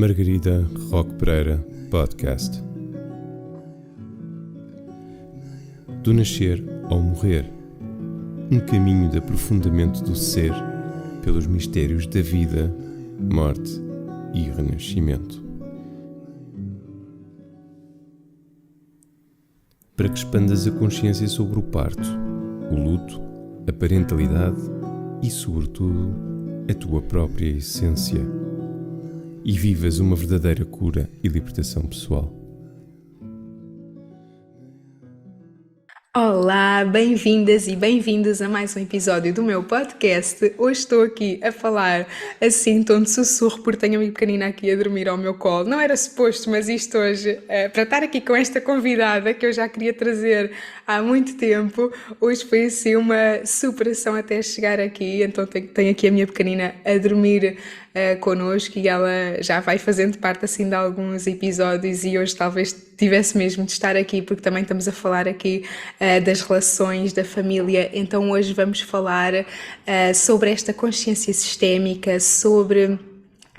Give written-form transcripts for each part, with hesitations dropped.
Margarida Roque Pereira Podcast. Do nascer ao morrer, um caminho de aprofundamento do ser pelos mistérios da vida, morte e renascimento. Para que expandas a consciência sobre o parto, o luto, a parentalidade e, sobretudo, a tua própria essência, e vivas uma verdadeira cura e libertação pessoal. Olá, bem-vindas e bem-vindos a mais um episódio do meu podcast. Hoje estou aqui a falar assim, em tom de sussurro, porque tenho a minha pequenina aqui a dormir ao meu colo. Não era suposto, mas isto hoje, para estar aqui com esta convidada que eu já queria trazer há muito tempo, hoje foi assim uma superação até chegar aqui. Então tenho aqui a minha pequenina a dormir connosco e ela já vai fazendo parte assim de alguns episódios e hoje talvez tivesse mesmo de estar aqui porque também estamos a falar aqui das relações, da família. Então hoje vamos falar sobre esta consciência sistémica, sobre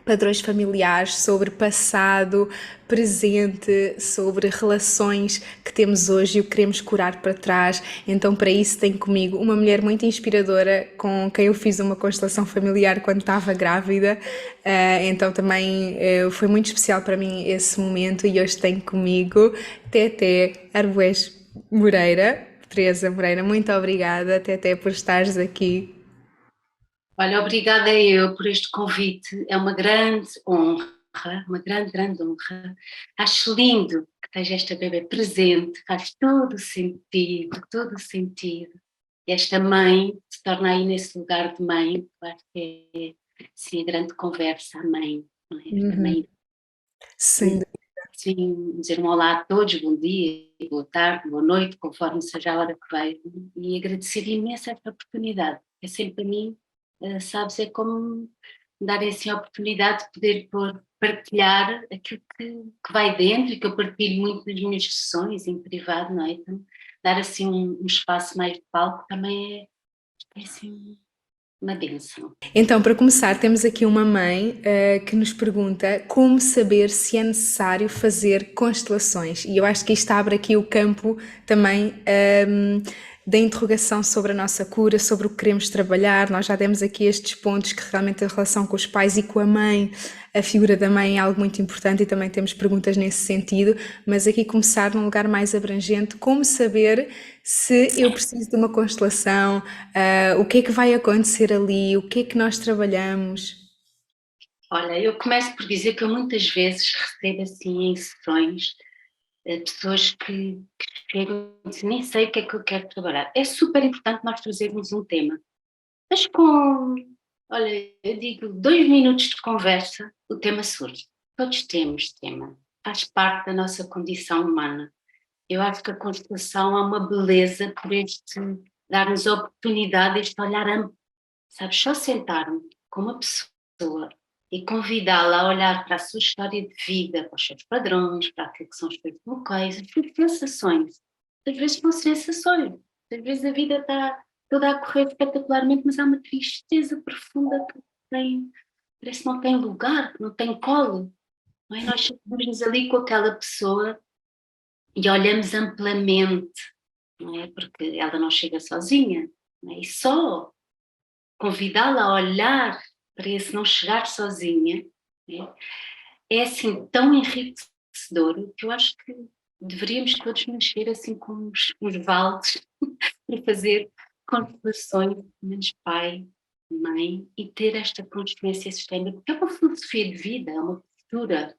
padrões familiares, sobre passado, presente, sobre relações que temos hoje e o que queremos curar para trás. Então para isso tenho comigo uma mulher muito inspiradora com quem eu fiz uma constelação familiar quando estava grávida, então também foi muito especial para mim esse momento e hoje tenho comigo Teté Arbues Moreira. Teresa Moreira, muito obrigada Teté por estares aqui. Olha, obrigada eu por este convite, é uma grande honra, uma grande honra. Acho lindo que esteja esta bebê presente, faz todo o sentido. E esta mãe se torna aí nesse lugar de mãe, claro que é sim, a grande conversa, a mãe, não é? Esta mãe. Sim. Sim, dizer um olá a todos, bom dia, boa tarde, boa noite, conforme seja a hora que veio, e agradecer imenso esta oportunidade. É sempre para mim, sabes, é como dar assim a oportunidade de poder partilhar aquilo que vai dentro e que eu partilho muito nas minhas sessões em privado, não é? Então, dar assim um espaço mais de palco também é assim uma bênção. Então, para começar, temos aqui uma mãe que nos pergunta como saber se é necessário fazer constelações. E eu acho que isto abre aqui o campo também da interrogação sobre a nossa cura, sobre o que queremos trabalhar. Nós já demos aqui estes pontos que realmente a relação com os pais e com a mãe, a figura da mãe é algo muito importante e também temos perguntas nesse sentido, mas aqui começar num lugar mais abrangente, como saber se eu preciso de uma constelação, o que é que vai acontecer ali, o que é que nós trabalhamos? Olha, eu começo por dizer que eu muitas vezes recebo assim em sessões pessoas que chegam e dizem, nem sei o que é que eu quero trabalhar. É super importante nós trazermos um tema, mas olha, eu digo 2 minutos de conversa, o tema surge. Todos temos tema, faz parte da nossa condição humana. Eu acho que a constelação há uma beleza por dar-nos a oportunidade, este olhar amplo, sabes, só sentar-me com uma pessoa e convidá-la a olhar para a sua história de vida, para os seus padrões, para aquilo que são os seus bloqueios, as suas sensações. Às vezes não sensações, às vezes a vida está toda a correr espetacularmente, mas há uma tristeza profunda que parece que não tem lugar, que não tem colo. Não é? Nós sentimos ali com aquela pessoa e olhamos amplamente, não é? Porque ela não chega sozinha, não é? E só convidá-la a olhar para esse não chegar sozinha, né? É assim tão enriquecedor que eu acho que deveríamos todos nascer assim com uns vales para fazer constelações, menos pai, mãe, e ter esta consciência sistémica, porque é uma filosofia de vida, é uma postura.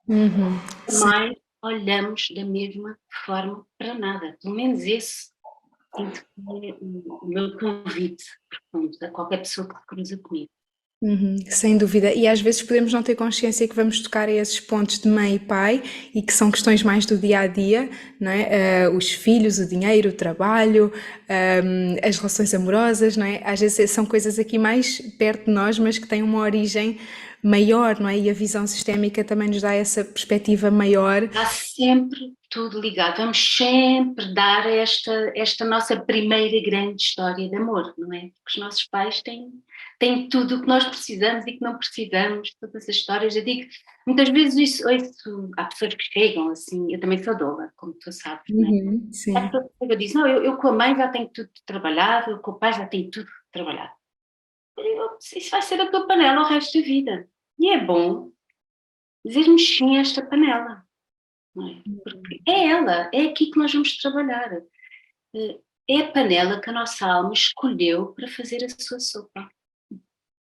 Mas olhamos da mesma forma para nada, pelo menos esse sinto que é o meu convite, portanto, a qualquer pessoa que cruza comigo. Sem dúvida, e às vezes podemos não ter consciência que vamos tocar a esses pontos de mãe e pai e que são questões mais do dia a dia, não é? Os filhos, o dinheiro, o trabalho, as relações amorosas, não é? Às vezes são coisas aqui mais perto de nós, mas que têm uma origem maior, não é? E a visão sistémica também nos dá essa perspectiva maior. Há sempre tudo ligado. Vamos sempre dar esta nossa primeira grande história de amor, não é? Porque os nossos pais têm tudo o que nós precisamos e que não precisamos, todas as histórias. Eu digo, muitas vezes isso há pessoas que chegam assim, eu também sou doula, como tu sabes, não é? Há Sim. pessoas que dizem, não, eu com a mãe já tenho tudo trabalhado, eu com o pai já tenho tudo trabalhado. Isso vai ser a tua panela o resto da vida. E é bom dizermos sim a esta panela. Não é? Porque é ela, é aqui que nós vamos trabalhar. É a panela que a nossa alma escolheu para fazer a sua sopa.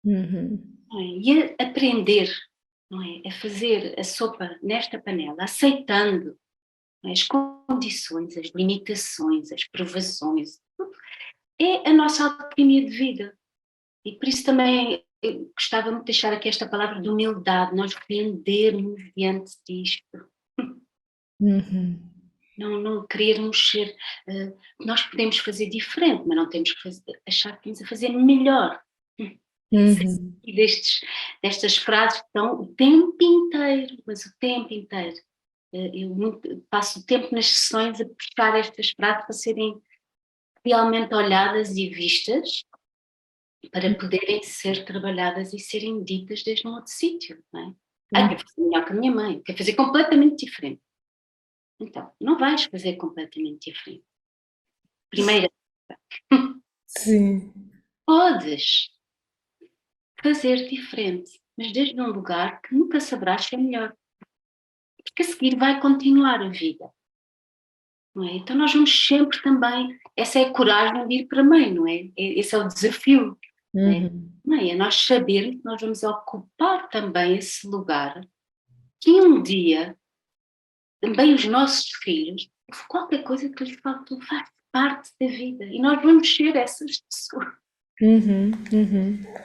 Não é? E aprender, não é? A fazer a sopa nesta panela, aceitando, não é? As condições, as limitações, as provações, é a nossa alquimia de vida. E por isso também eu gostava muito de deixar aqui esta palavra de humildade, nós rendermos diante disto. Não querermos ser, nós podemos fazer diferente, mas não temos que achar que estamos a fazer melhor. E destas frases que estão o tempo inteiro, mas o tempo inteiro. Eu passo o tempo nas sessões a buscar estas frases para serem realmente olhadas e vistas, para poderem ser trabalhadas e serem ditas desde um outro sítio, não é? Quero fazer melhor que a minha mãe, quero fazer completamente diferente. Então, não vais fazer completamente diferente. Primeira, Sim. podes fazer diferente, mas desde um lugar que nunca saberás que é melhor. Porque a seguir vai continuar a vida. Não é? Então nós vamos sempre também, essa é a coragem de ir para a mãe, não é? Esse é o desafio. Não é? É nós sabermos que nós vamos ocupar também esse lugar que um dia também os nossos filhos, qualquer coisa que lhes faltou faz parte da vida e nós vamos ser essas pessoas.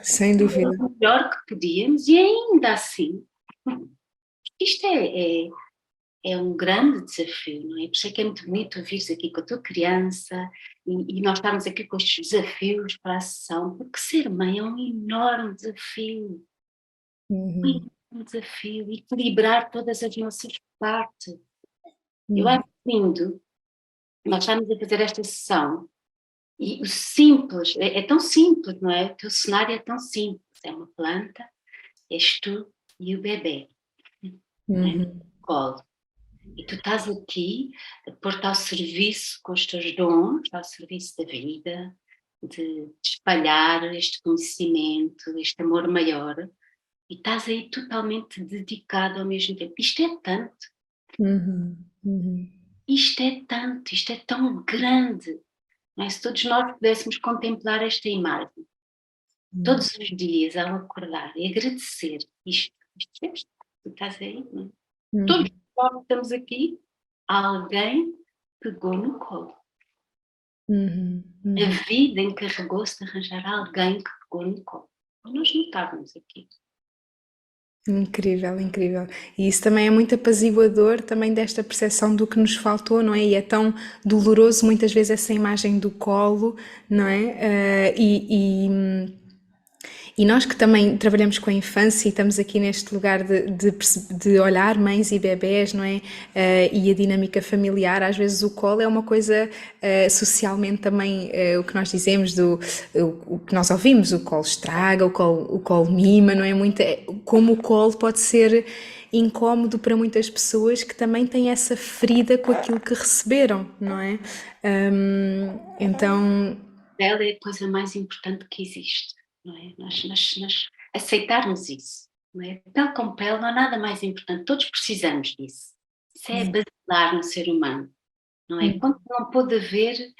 Sem dúvida. O melhor que podíamos e ainda assim, isto é um grande desafio, não é? Por isso é que é muito bonito ouvires aqui com a tua criança e nós estarmos aqui com estes desafios para a sessão, porque ser mãe é um enorme desafio. Um enorme desafio, equilibrar todas as nossas partes. Eu acho lindo, nós estamos a fazer esta sessão e o simples, é tão simples, não é? O teu cenário é tão simples, é uma planta, és tu e o bebê, não é? No colo. E tu estás aqui a pôr-te ao serviço com os teus dons, ao serviço da vida, de espalhar este conhecimento, este amor maior, e estás aí totalmente dedicado ao mesmo tempo. Isto é tanto. Isto é tanto, isto é tão grande. Não é? Se todos nós pudéssemos contemplar esta imagem, todos os dias ao acordar e agradecer isto, tu estás aí, não é? Todos nós que estamos aqui, alguém pegou no colo. A vida encarregou-se de arranjar alguém que pegou no colo. Nós não estávamos aqui. Incrível, incrível. E isso também é muito apaziguador também desta percepção do que nos faltou, não é? E é tão doloroso muitas vezes essa imagem do colo, não é? E nós que também trabalhamos com a infância e estamos aqui neste lugar de olhar mães e bebés, não é? E a dinâmica familiar, às vezes o colo é uma coisa socialmente também, o que nós dizemos, o que nós ouvimos, o colo estraga, o colo mima, não é? Como o colo pode ser incómodo para muitas pessoas que também têm essa ferida com aquilo que receberam, não é? Então... Ela é a coisa mais importante que existe. Não é? Nós aceitarmos isso, não é? Pele com pele não há nada mais importante, todos precisamos disso. Isso é basilar no ser humano, não é? Quando não pôde haver,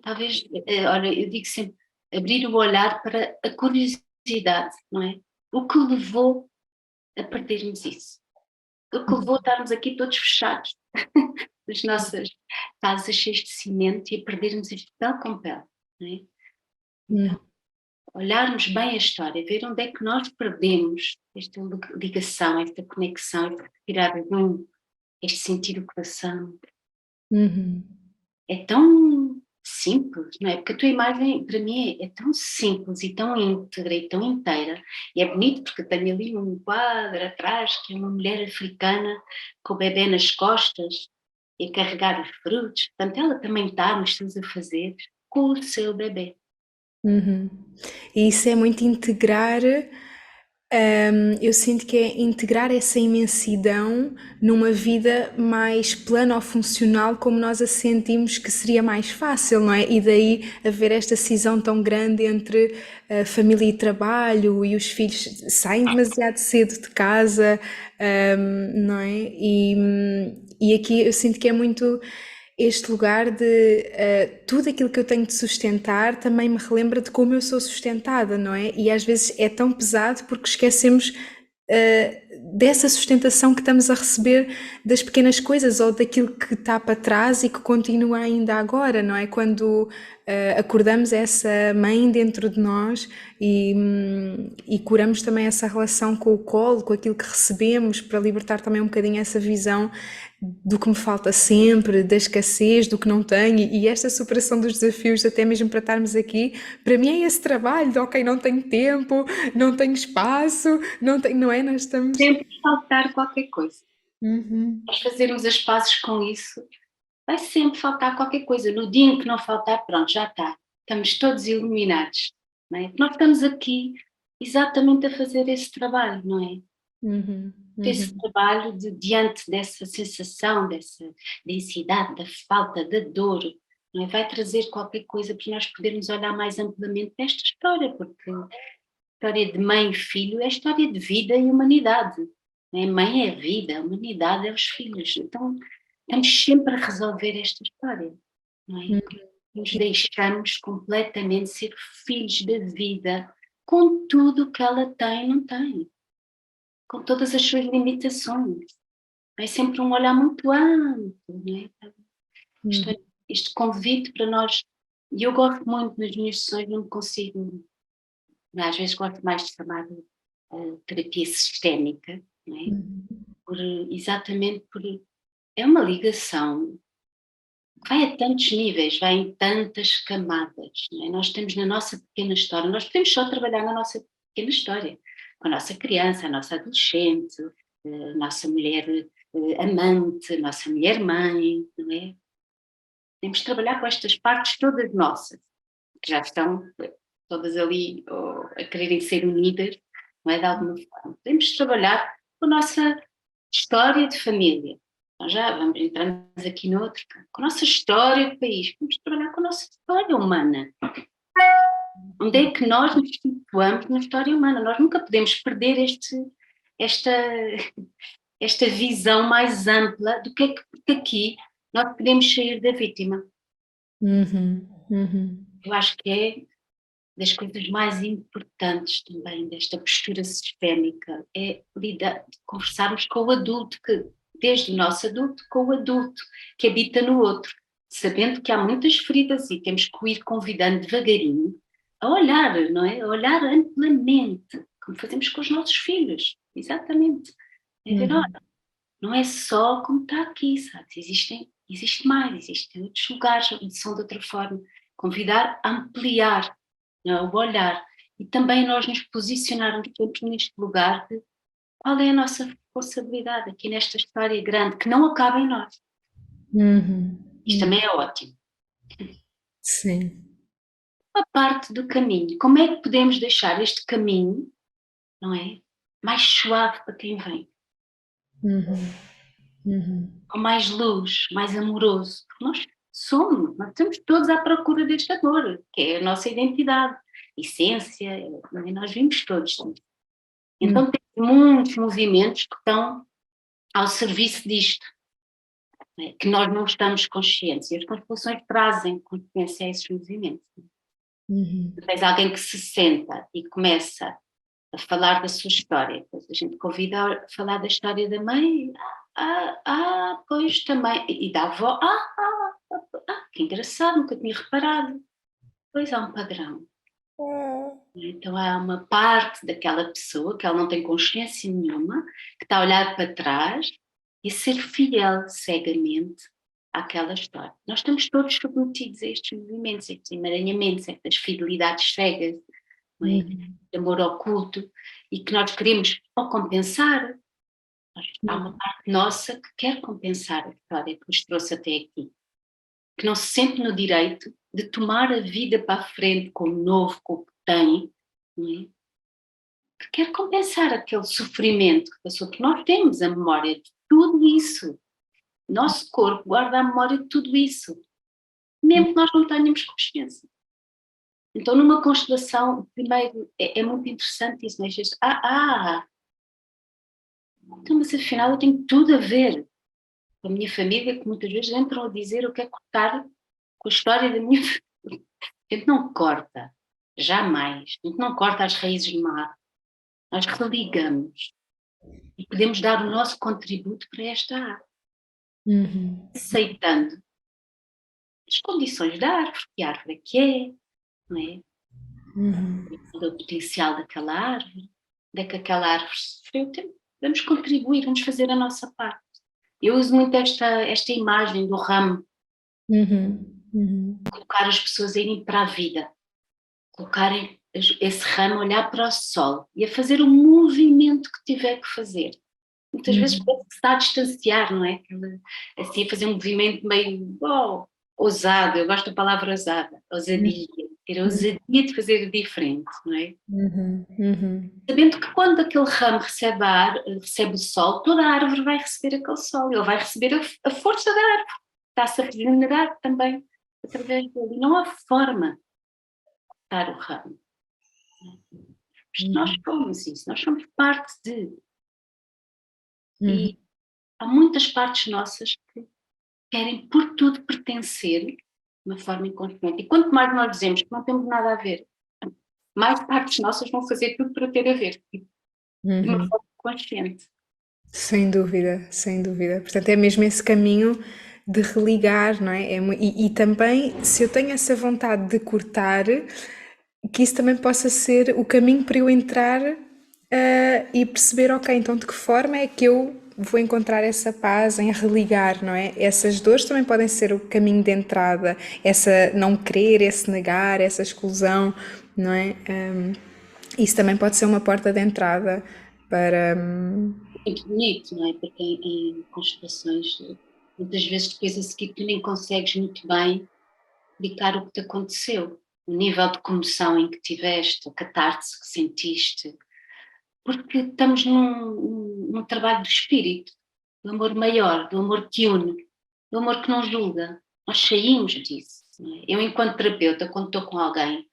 talvez, olha, eu digo sempre, abrir o olhar para a curiosidade, não é? O que levou a perdermos isso? O que levou a estarmos aqui todos fechados nas nossas casas cheias de cimento e a perdermos isto pele com pele, não é? Então, olharmos bem a história, ver onde é que nós perdemos esta ligação, esta conexão, esta retirada de este sentir o coração. É tão simples, não é? Porque a tua imagem, para mim, é tão simples e tão íntegra e tão inteira. E é bonito porque tenho ali um quadro atrás, que é uma mulher africana com o bebê nas costas. e a carregar os frutos. Portanto, ela também está nos seus afazeres com o seu bebê. Uhum. E isso é muito integrar, eu sinto que é integrar essa imensidão numa vida mais plana ou funcional, como nós a sentimos que seria mais fácil, não é? E daí haver esta cisão tão grande entre família e trabalho, e os filhos saem demasiado cedo de casa, não é? E aqui eu sinto que é muito este lugar de tudo aquilo que eu tenho de sustentar também me relembra de como eu sou sustentada, não é? E às vezes é tão pesado porque esquecemos dessa sustentação que estamos a receber das pequenas coisas ou daquilo que está para trás e que continua ainda agora, não é? Quando acordamos essa mãe dentro de nós e curamos também essa relação com o colo, com aquilo que recebemos, para libertar também um bocadinho essa visão do que me falta sempre, da escassez, do que não tenho, e esta superação dos desafios, até mesmo para estarmos aqui, para mim é esse trabalho de ok, não tenho tempo, não tenho espaço, não tenho, não é? Nós estamos. Sempre faltar qualquer coisa. Uhum. Nós fazermos as pazes com isso, vai sempre faltar qualquer coisa. No dia em que não faltar, pronto, já está. Estamos todos iluminados. Não é? Nós estamos aqui exatamente a fazer esse trabalho, não é? Uhum. Esse trabalho diante dessa sensação, dessa densidade, da falta, da dor, não é? Vai trazer qualquer coisa para nós podermos olhar mais amplamente para esta história, porque a história de mãe e filho é a história de vida e humanidade. Não é? Mãe é a vida, a humanidade é os filhos. Então, estamos sempre a resolver esta história, não é? Nos deixamos completamente ser filhos da vida, com tudo o que ela tem e não tem, com todas as suas limitações. É sempre um olhar muito amplo, não é? Este convite para nós, e eu gosto muito nas minhas sessões, não me consigo, às vezes gosto mais de chamar terapia sistémica, não é? Exatamente por é uma ligação que vai a tantos níveis, vai em tantas camadas, não é? Nós temos na nossa pequena história, nós podemos só trabalhar na nossa pequena história, com a nossa criança, a nossa adolescente, a nossa mulher amante, a nossa mulher mãe, não é? Temos de trabalhar com estas partes todas nossas, que já estão todas ali a quererem ser unidas, não é? De alguma forma. Temos de trabalhar com a nossa história de família. Nós já vamos entrando aqui no outro, com a nossa história de país, temos de trabalhar com a nossa história humana. Onde é que nós nos situamos na história humana? Nós nunca podemos perder esta visão mais ampla do que é que aqui nós podemos sair da vítima. Eu acho que é das coisas mais importantes também desta postura sistémica, é conversarmos com o adulto, que, desde o nosso adulto, com o adulto que habita no outro, sabendo que há muitas feridas e temos que o ir convidando devagarinho a olhar, não é? A olhar amplamente, como fazemos com os nossos filhos, exatamente. É ver, olha, não é só como está aqui, sabe? Existe mais, existem outros lugares onde são de outra forma. Convidar a ampliar, não é? O olhar. E também nós nos posicionarmos sempre neste lugar de qual é a nossa responsabilidade aqui nesta história grande, que não acaba em nós. Isto também é ótimo. Sim. Uma parte do caminho. Como é que podemos deixar este caminho, não é? Mais suave para quem vem? Com mais luz, mais amoroso. Porque nós estamos todos à procura desta dor, que é a nossa identidade, essência, nós vimos todos. Então tem muitos movimentos que estão ao serviço disto, né? Que nós não estamos conscientes, e as constelações trazem consciência a esses movimentos. Tens alguém que se senta e começa a falar da sua história, depois a gente convida a falar da história da mãe, pois também, e da avó, que engraçado, nunca tinha reparado. Pois há um padrão. Então há uma parte daquela pessoa que ela não tem consciência nenhuma, que está a olhar para trás e a ser fiel cegamente àquela história. Nós estamos todos submetidos a estes movimentos, a estes emaranhamentos, a estas fidelidades cegas, não é? De amor oculto, e que nós queremos ou compensar, Há uma parte nossa que quer compensar a história que nos trouxe até aqui, que não se sente no direito de tomar a vida para a frente com o novo, com o que tem, não é? Que quer compensar aquele sofrimento que passou, porque nós temos a memória de tudo isso. Nosso corpo guarda a memória de tudo isso, mesmo que nós não tenhamos consciência. Então, numa constelação, primeiro, é muito interessante isso, mas então, mas afinal eu tenho tudo a ver com a minha família, que muitas vezes entram a dizer eu quero cortar com a história da minha família. A gente não corta, jamais. A gente não corta as raízes do mar. Nós religamos e podemos dar o nosso contributo para esta arte, aceitando as condições da árvore, que árvore é que é, não é? O potencial daquela árvore, onde é que aquela árvore sofreu. Vamos contribuir, vamos fazer a nossa parte. Eu uso muito esta imagem do ramo, colocar as pessoas a irem para a vida, colocarem esse ramo a olhar para o sol e a fazer o movimento que tiver que fazer. Muitas vezes parece que se está a distanciar, não é? Assim, a fazer um movimento meio ousado, eu gosto da palavra ousada, ousadia, ter a ousadia de fazer diferente, não é? Sabendo que quando aquele ramo recebe ar, recebe o sol, toda a árvore vai receber aquele sol, ele vai receber a força da árvore, está-se a regenerar também através dele. E não há forma de dar o ramo. Nós somos isso, nós somos parte de. E há muitas partes nossas que querem por tudo pertencer de uma forma inconsciente. E quanto mais nós dizemos que não temos nada a ver, mais partes nossas vão fazer tudo para ter a ver, de uma forma consciente. Sem dúvida, sem dúvida. Portanto, é mesmo esse caminho de religar, não é? E também, se eu tenho essa vontade de cortar, que isso também possa ser o caminho para eu entrar e perceber, ok, então de que forma é que eu vou encontrar essa paz em religar, não é? Essas dores também podem ser o caminho de entrada, essa não querer, esse negar, essa exclusão, não é? Isso também pode ser uma porta de entrada para. Muito bonito, não é? Porque em constelações, muitas vezes depois a seguir tu nem consegues muito bem explicar o que te aconteceu, o nível de comoção em que tiveste, a catarse que sentiste, porque estamos num trabalho do espírito, do amor maior, do amor que une, do amor que não julga. Nós saímos disso. Não é? Eu, enquanto terapeuta, quando estou com alguém,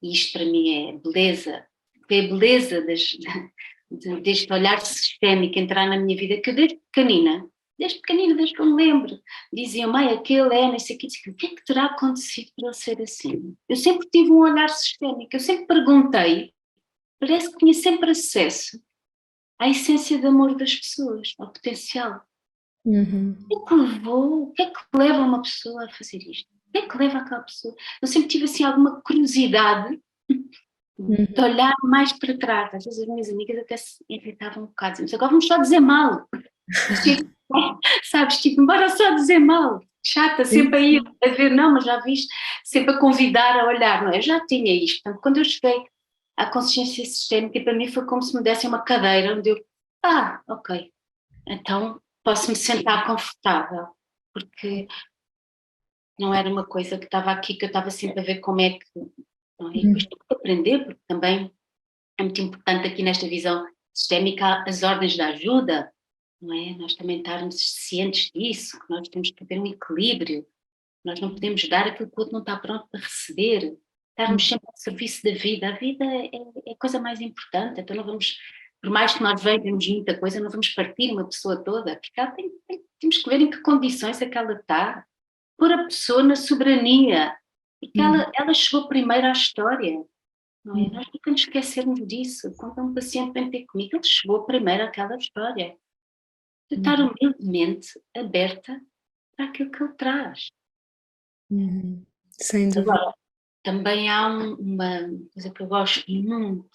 e isto para mim é beleza, é a beleza deste olhar sistémico entrar na minha vida, que eu desde pequenina, desde que eu me lembro, diziam, mãe, aquele é, não sei o que, o que é que terá acontecido para ele ser assim? Eu sempre tive um olhar sistémico, eu sempre perguntei, parece que tinha sempre acesso à essência de amor das pessoas, ao potencial. O que é que leva uma pessoa a fazer isto? O que é que leva aquela pessoa? Eu sempre tive assim alguma curiosidade de olhar mais para trás. Às vezes as minhas amigas até se irritavam um bocado, diziam, agora vamos só dizer mal. Tipo, sabes, tipo, bora só dizer mal. Chata, sempre aí a ver, não, mas já viste, sempre a convidar a olhar, não é? Eu já tinha isto. Portanto, quando eu cheguei à consciência sistémica, para mim foi como se me dessem uma cadeira onde eu, ok, então posso-me sentar confortável, porque não era uma coisa que estava aqui, que eu estava sempre a ver como é que, não é? E depois tive que aprender, porque também é muito importante aqui nesta visão sistémica as ordens de ajuda, não é? Nós também estarmos cientes disso, que nós temos que ter um equilíbrio, nós não podemos dar aquilo que o outro não está pronto para receber, estarmos sempre ao serviço da vida, a vida é a coisa mais importante, então não vamos, por mais que nós vejamos muita coisa, não vamos partir uma pessoa toda, porque ela temos que ver em que condições é que ela está, pôr a pessoa na soberania, e que ela chegou primeiro à história, não é? Nós nunca nos esquecermos disso. Quando um paciente vem ter comigo, ele chegou primeiro àquela história. De estar humildemente aberta para aquilo que ele traz. Sem dúvida. Agora, também há uma coisa que eu gosto muito,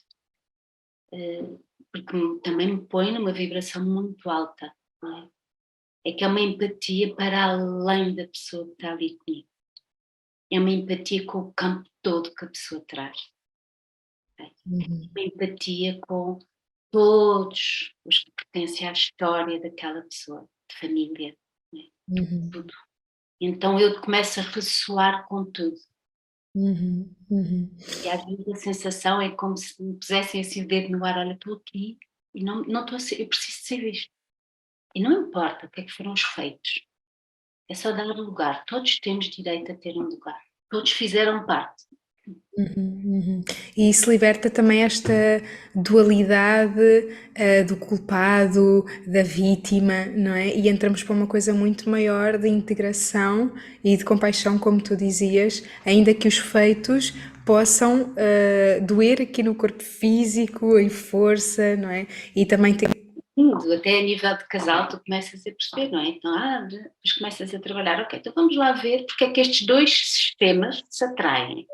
porque também me põe numa vibração muito alta, não é? É que é uma empatia para além da pessoa que está ali comigo. É uma empatia com o campo todo que a pessoa traz. Uma empatia com todos os que pertencem à história daquela pessoa, de família, né? Uhum. Tudo. Então eu começo a ressoar com tudo. Uhum. Uhum. E às vezes a sensação é como se me pusessem assim o dedo no ar, olha, estou aqui e não estou a ser, eu preciso de ser visto. E não importa o que é que foram os feitos, é só dar lugar. Todos temos direito a ter um lugar. Todos fizeram parte. Uhum, uhum. E isso liberta também esta dualidade, do culpado, da vítima, não é? E entramos para uma coisa muito maior de integração e de compaixão, como tu dizias, ainda que os feitos possam doer aqui no corpo físico, em força, não é? E também tem. Tudo, até a nível de casal, tu começas a perceber, não é? Então, depois começas a trabalhar, ok, então vamos lá ver porque é que estes dois sistemas se atraem.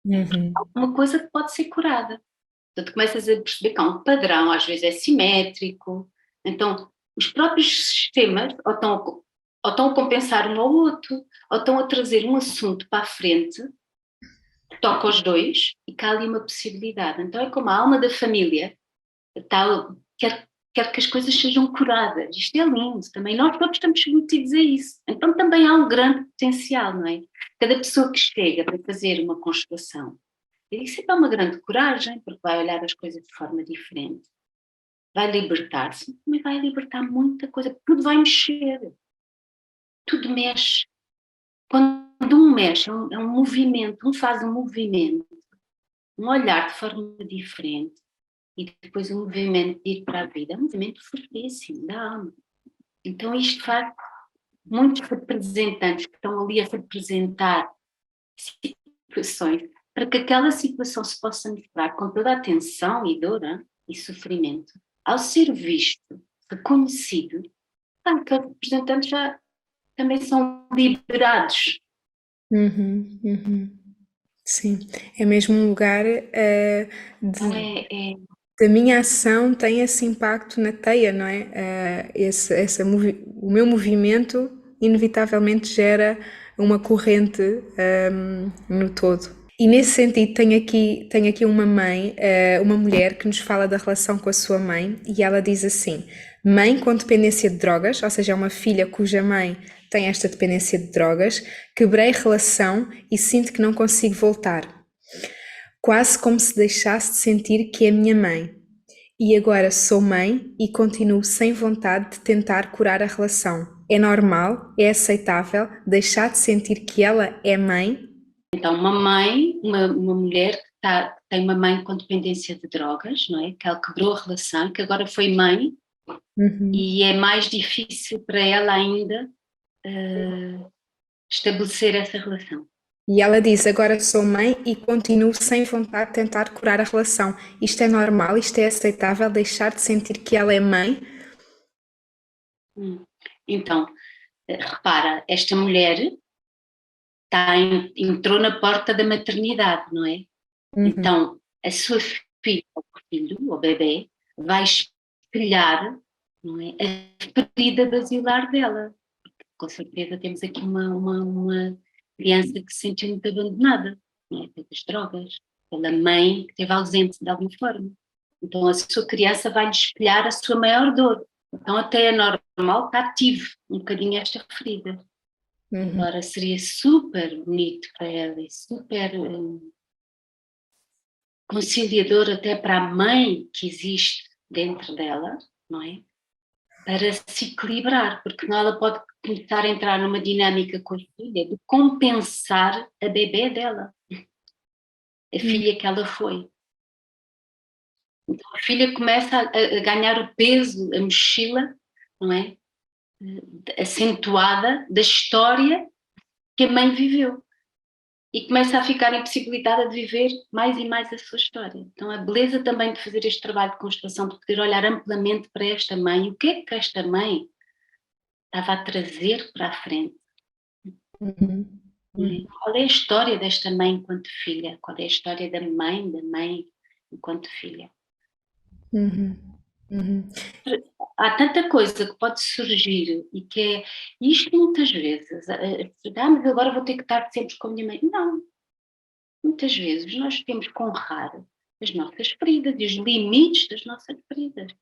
Uhum, Uma coisa que pode ser curada. Então, tu começas a perceber que há um padrão, às vezes é simétrico. Então, os próprios sistemas ou estão a compensar um ao outro, ou estão a trazer um assunto para a frente que toca aos dois e que há ali uma possibilidade. Então, é como a alma da família quer que as coisas sejam curadas. Isto é lindo também. Nós todos estamos submetidos a isso. Então, também há um grande potencial, não é? Cada pessoa que chega para fazer uma constelação, e isso é uma grande coragem, porque vai olhar as coisas de forma diferente. Vai libertar-se, mas vai libertar muita coisa, tudo vai mexer. Tudo mexe. Quando um mexe, é um movimento, um faz um movimento, um olhar de forma diferente, e depois um movimento de ir para a vida, é um movimento fortíssimo da alma. Então isto faz muitos representantes que estão ali a representar situações, para que aquela situação se possa mostrar com toda a atenção e dor e sofrimento, ao ser visto, reconhecido, aqueles representantes já também são liberados. uhum, uhum. Sim, é mesmo um lugar Então de da minha ação tem esse impacto na teia, não é? O meu movimento inevitavelmente gera uma corrente no todo. E nesse sentido, tenho aqui uma mãe, uma mulher que nos fala da relação com a sua mãe e ela diz assim: mãe com dependência de drogas, ou seja, é uma filha cuja mãe tem esta dependência de drogas, quebrei relação e sinto que não consigo voltar. Quase como se deixasse de sentir que é minha mãe. E agora sou mãe e continuo sem vontade de tentar curar a relação. É normal, é aceitável deixar de sentir que ela é mãe? Então, uma mãe, uma mulher que tem uma mãe com dependência de drogas, não é? Que ela quebrou a relação, que agora foi mãe, e é mais difícil para ela ainda estabelecer essa relação. E ela diz: agora sou mãe e continuo sem vontade de tentar curar a relação. Isto é normal, isto é aceitável deixar de sentir que ela é mãe? Então, repara, esta mulher entrou na porta da maternidade, não é? Então, a sua filha, ou filho, ou bebê, vai espelhar, não é, a ferida basilar dela. Com certeza temos aqui uma criança que se sentiu muito abandonada, não é? Pelas drogas, pela mãe que esteve ausente de alguma forma. Então a sua criança vai-lhe espelhar a sua maior dor. Então até é normal que ative um bocadinho esta ferida. Agora seria super bonito para ela e super conciliador até para a mãe que existe dentro dela, não é? Para se equilibrar, porque senão ela pode começar a entrar numa dinâmica com a filha de compensar a bebê dela, a filha que ela foi. Então a filha começa a ganhar o peso, a mochila, não é? Acentuada da história que a mãe viveu. E começa a ficar impossibilitada de viver mais e mais a sua história. Então a beleza também de fazer este trabalho de constelação, de poder olhar amplamente para esta mãe, o que é que esta mãe estava a trazer para a frente. Qual é a história desta mãe enquanto filha? Qual é a história da mãe enquanto filha? Há tanta coisa que pode surgir e que é isto muitas vezes, mas agora vou ter que estar sempre com a minha mãe. Não, muitas vezes nós temos que honrar as nossas feridas e os limites das nossas feridas.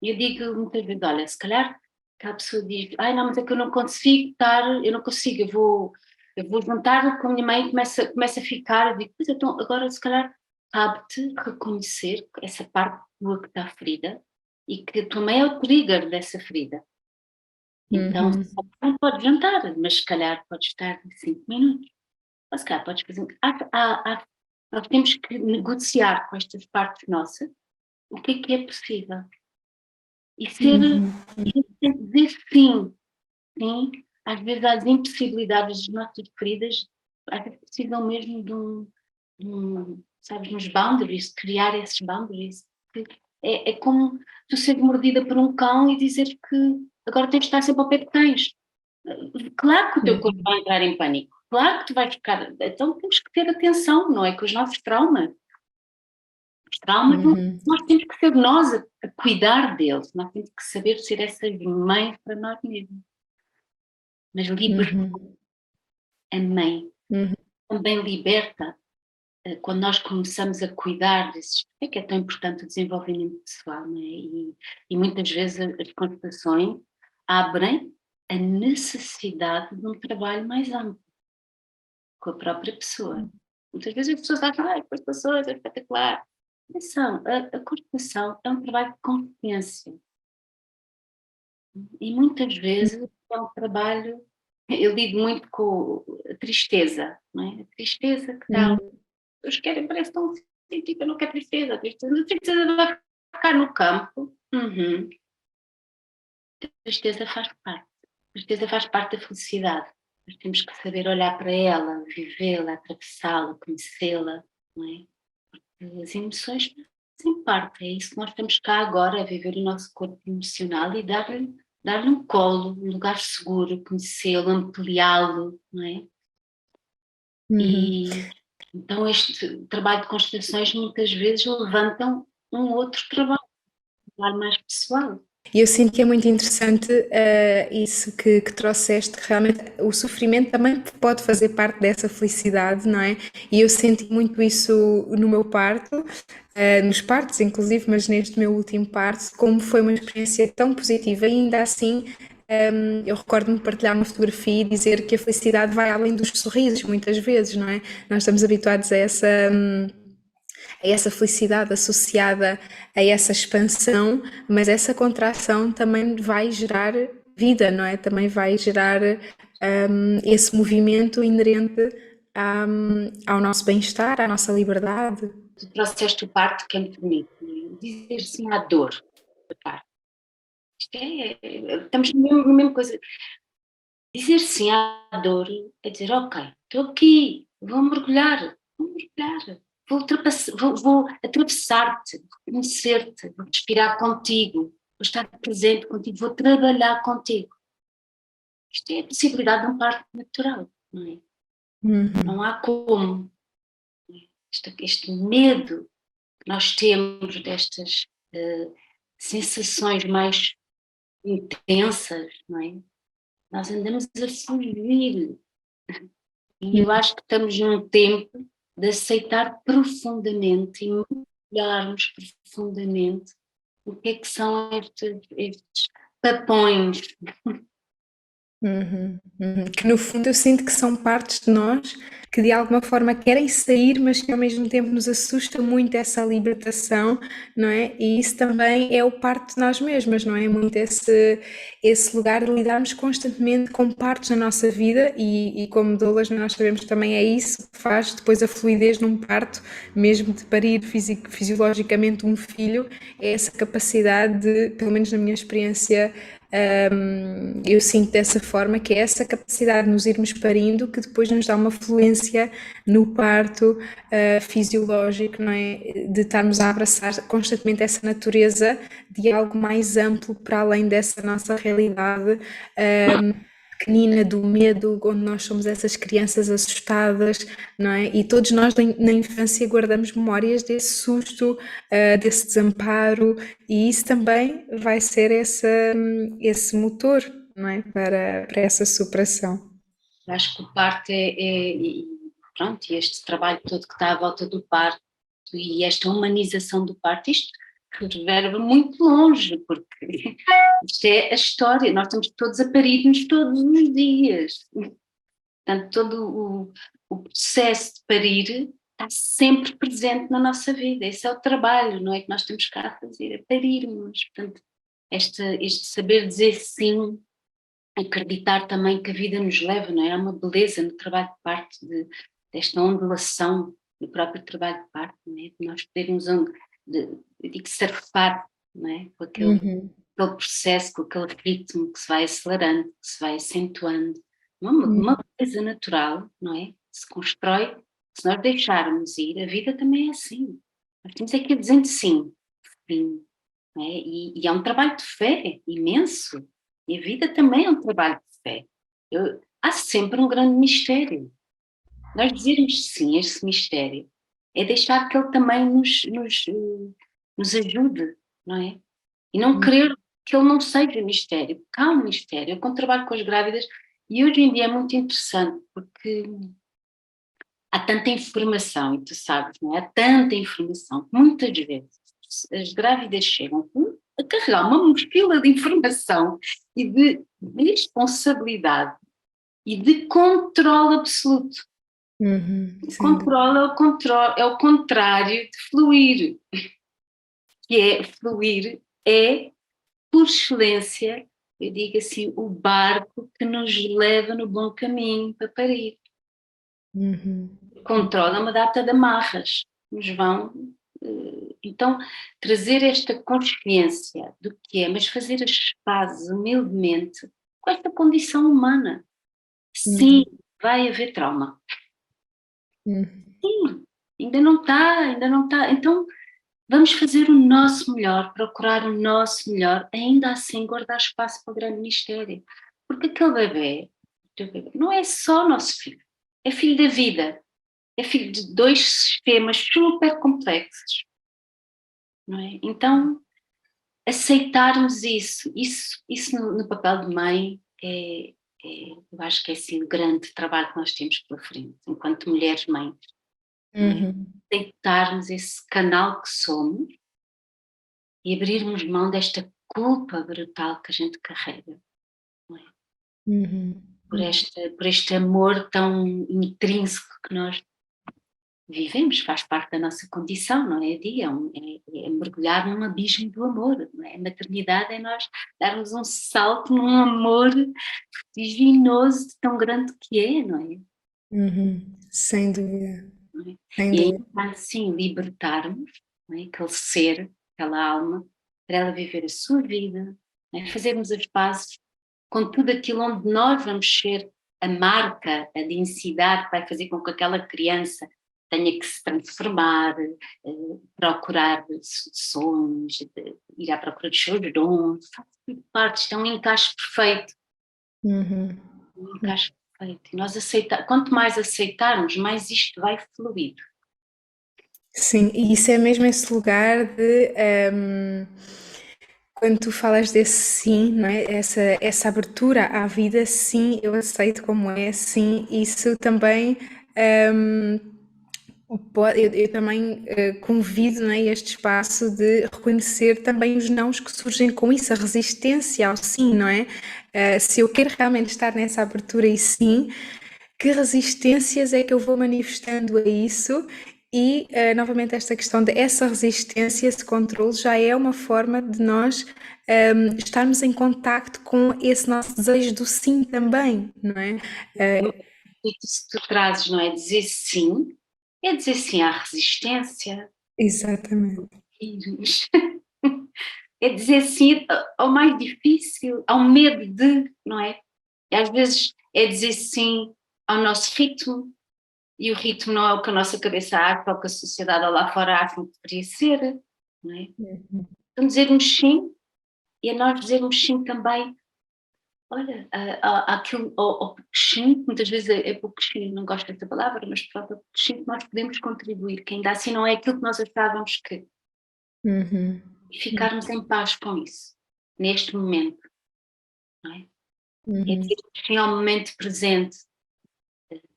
E eu digo muitas vezes, olha, se calhar que a pessoa diz, ai não, mas é que eu não consigo estar, eu não consigo, eu vou jantar com a minha mãe e começa a ficar, eu digo, pois então agora se calhar cabe-te reconhecer essa parte tua que está ferida e que a tua mãe é o trigger dessa ferida. Então, não podes jantar, mas se calhar podes estar 5 minutos. Ou se calhar podes fazer. Nós temos que negociar com estas partes nossas o que é possível. E dizer sim, sim, às vezes às impossibilidades das nossas feridas, às vezes precisam mesmo sabes, nos boundaries, criar esses boundaries. É como tu seres mordida por um cão e dizer que agora tens de estar sempre ao pé de cães. Claro que o teu corpo vai entrar em pânico, claro que tu vais ficar. Então temos que ter atenção, não é? Com os nossos traumas. Os traumas, nós temos que ser nós a cuidar deles, nós temos que saber ser essas mães para nós mesmos. Mas libertar a mãe também liberta quando nós começamos a cuidar desses. É que é tão importante o desenvolvimento pessoal, não é? E muitas vezes as constelações abrem a necessidade de um trabalho mais amplo com a própria pessoa. Muitas vezes as pessoas acham, as constelações é espetacular. Atenção, a constelação é um trabalho de consciência. E muitas vezes é um trabalho, eu lido muito com a tristeza, não é? A tristeza que dá. Os querem, parece tão científica, eu não quero tristeza. A tristeza vai ficar no campo. A tristeza faz parte. A tristeza faz parte da felicidade. Nós temos que saber olhar para ela, vivê-la, atravessá-la, conhecê-la, não é? Porque as emoções fazem parte. É isso que nós estamos cá agora, a viver o nosso corpo emocional e dar-lhe um colo, um lugar seguro, conhecê-lo, ampliá-lo, não é? E então este trabalho de constelações muitas vezes levantam um outro trabalho mais pessoal. E eu sinto que é muito interessante isso que trouxeste, que realmente o sofrimento também pode fazer parte dessa felicidade, não é? E eu senti muito isso no meu parto, nos partos inclusive, mas neste meu último parto, como foi uma experiência tão positiva e ainda assim eu recordo-me de partilhar uma fotografia e dizer que a felicidade vai além dos sorrisos, muitas vezes, não é? Nós estamos habituados a essa felicidade associada a essa expansão, mas essa contração também vai gerar vida, não é? Também vai gerar esse movimento inerente ao nosso bem-estar, à nossa liberdade. Tu trouxeste o parto que é muito bonito, dizer sim à dor do parto. Estamos na mesma coisa. Dizer sim à dor é dizer, ok, estou aqui, vou mergulhar. Vou atravessar-te, vou conhecer-te, vou respirar contigo, vou estar presente contigo, vou trabalhar contigo. Isto é a possibilidade de um parto natural, não é? Não há como. Este medo que nós temos destas sensações mais intensas, não é? Nós andamos a fugir. E eu acho que estamos num tempo de aceitar profundamente e mergulharmos profundamente o que é que são estes papões. Que no fundo eu sinto que são partes de nós que de alguma forma querem sair, mas que ao mesmo tempo nos assusta muito essa libertação, não é? E isso também é o parte de nós mesmas, não é? Muito esse lugar de lidarmos constantemente com partes na nossa vida e como doulas nós sabemos que também é isso que faz depois a fluidez num parto, mesmo de parir fisiologicamente um filho, é essa capacidade de, pelo menos na minha experiência, eu sinto dessa forma que é essa capacidade de nos irmos parindo que depois nos dá uma fluência no parto fisiológico, não é? De estarmos a abraçar constantemente essa natureza de algo mais amplo para além dessa nossa realidade pequenina do medo, onde nós somos essas crianças assustadas, não é? E todos nós na infância guardamos memórias desse susto, desse desamparo, e isso também vai ser esse motor, não é? Para essa superação. Acho que o parto pronto, e este trabalho todo que está à volta do parto e esta humanização do parto, isto reverberava muito longe, porque isto é a história, nós estamos todos a parir-nos todos os dias. Portanto, todo o processo de parir está sempre presente na nossa vida. Esse é o trabalho, não é, que nós temos cá a fazer, é parirmos. Portanto, este saber dizer sim, acreditar também que a vida nos leva, não é? Há uma beleza no trabalho de parto, desta ondulação do próprio trabalho de parto, não é? De nós podermos, eu digo, surfar, não é? Com aquele processo, com aquele ritmo que se vai acelerando, que se vai acentuando. Uma beleza natural, não é? Se constrói, se nós deixarmos ir, a vida também é assim. Nós temos aqui dizendo sim, sim, não é? E é um trabalho de fé imenso. E a vida também é um trabalho de fé. Há sempre um grande mistério. Nós dizermos sim a esse mistério é deixar que ele também nos ajude, não é? E não querer que ele não seja mistério, porque há um mistério. Eu, quando trabalho com as grávidas, e hoje em dia é muito interessante, porque há tanta informação, e tu sabes, não é? Há tanta informação, que muitas vezes as grávidas chegam a carregar uma mochila de informação e de responsabilidade e de controle absoluto. Controle é o contrário de fluir, que é fluir é, por excelência, eu digo assim, o barco que nos leva no bom caminho para parir. Controle é uma data de amarras, nos vão. Então, trazer esta consciência do que é, mas fazer as pazes humildemente com esta condição humana. Sim, vai haver trauma. Sim, ainda não está. Então, vamos fazer o nosso melhor, procurar o nosso melhor, ainda assim guardar espaço para o grande mistério. Porque aquele bebê, o teu bebê, não é só nosso filho, é filho da vida, é filho de dois sistemas super complexos, não é? Então, aceitarmos isso no papel de mãe eu acho que é assim o grande trabalho que nós temos pela frente, enquanto mulheres mães. Aceitarmos esse canal que somos e abrirmos mão desta culpa brutal que a gente carrega, não é? Por este amor tão intrínseco que nós vivemos, faz parte da nossa condição, não é? É mergulhar num abismo do amor, não é? A maternidade é nós darmos um salto num amor divinoso tão grande que é, não é? Sem dúvida. Não é? Sem E dúvida. aí, assim, libertarmos, não é? Aquele ser, aquela alma, para ela viver a sua vida, não é? Fazermos as pazes com tudo aquilo onde nós vamos ser a marca, a densidade que vai fazer com que aquela criança tenha que se transformar, procurar sonhos, ir à procura dos seus dons, faz tudo parte, isto é um encaixe perfeito. Um encaixe perfeito. E nós quanto mais aceitarmos, mais isto vai fluir. Sim, e isso é mesmo esse lugar de quando tu falas desse sim, não é? Essa abertura à vida, sim, eu aceito como é, sim, isso também eu também convido, não é, este espaço de reconhecer também os nãos que surgem com isso, a resistência ao sim, não é? Se eu quero realmente estar nessa abertura e sim, que resistências é que eu vou manifestando a isso? E novamente esta questão de essa resistência, esse controle já é uma forma de nós estarmos em contacto com esse nosso desejo do sim também, não é? Isso que tu trazes, não é? Dizer sim, é dizer sim à resistência, Exatamente. é dizer sim ao mais difícil, ao medo de, não é? E às vezes é dizer sim ao nosso ritmo, e o ritmo não é o que a nossa cabeça acha, é o que a sociedade lá fora acha que deveria ser, não é? Então dizermos sim, e a nós dizermos sim também, olha, aquilo, ao pouquinho, muitas vezes é pouquinho, não gosto dessa palavra, mas pronto, ao pouquinho que nós podemos contribuir, que ainda assim não é aquilo que nós achávamos que, e ficarmos em paz com isso, neste momento, não é? É dizermos sim ao momento presente,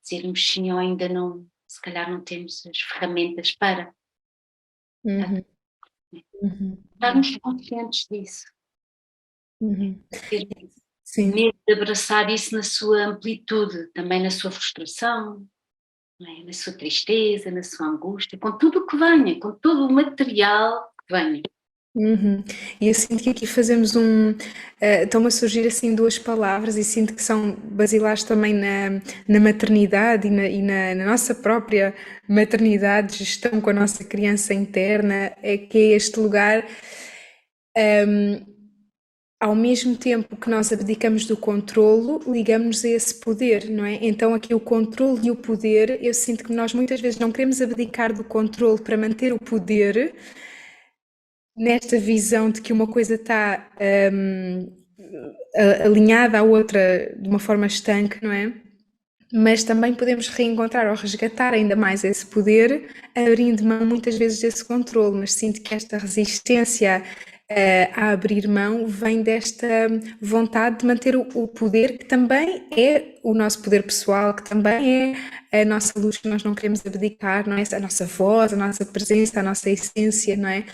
dizermos sim ou ainda não, se calhar não temos as ferramentas para, Uhum. Uhum. Estarmos conscientes disso, Uhum. ter Sim. medo de abraçar isso na sua amplitude, também na sua frustração, não é? Na sua tristeza, na sua angústia, com tudo o que venha, com todo o material que venha. Uhum. E eu sinto que aqui fazemos estão-me a surgir assim duas palavras e sinto que são basilares também na maternidade e na nossa própria maternidade, gestão com a nossa criança interna, é que é este lugar, ao mesmo tempo que nós abdicamos do controlo, ligamos-nos a esse poder, não é? Então aqui o controle e o poder, eu sinto que nós muitas vezes não queremos abdicar do controle para manter o poder, nesta visão de que uma coisa está alinhada à outra de uma forma estanque, não é? Mas também podemos reencontrar ou resgatar ainda mais esse poder, abrindo mão muitas vezes desse controle, mas sinto que esta resistência a abrir mão vem desta vontade de manter o poder, que também é o nosso poder pessoal, que também é a nossa luz que nós não queremos abdicar, não é? A nossa voz, a nossa presença, a nossa essência, não é?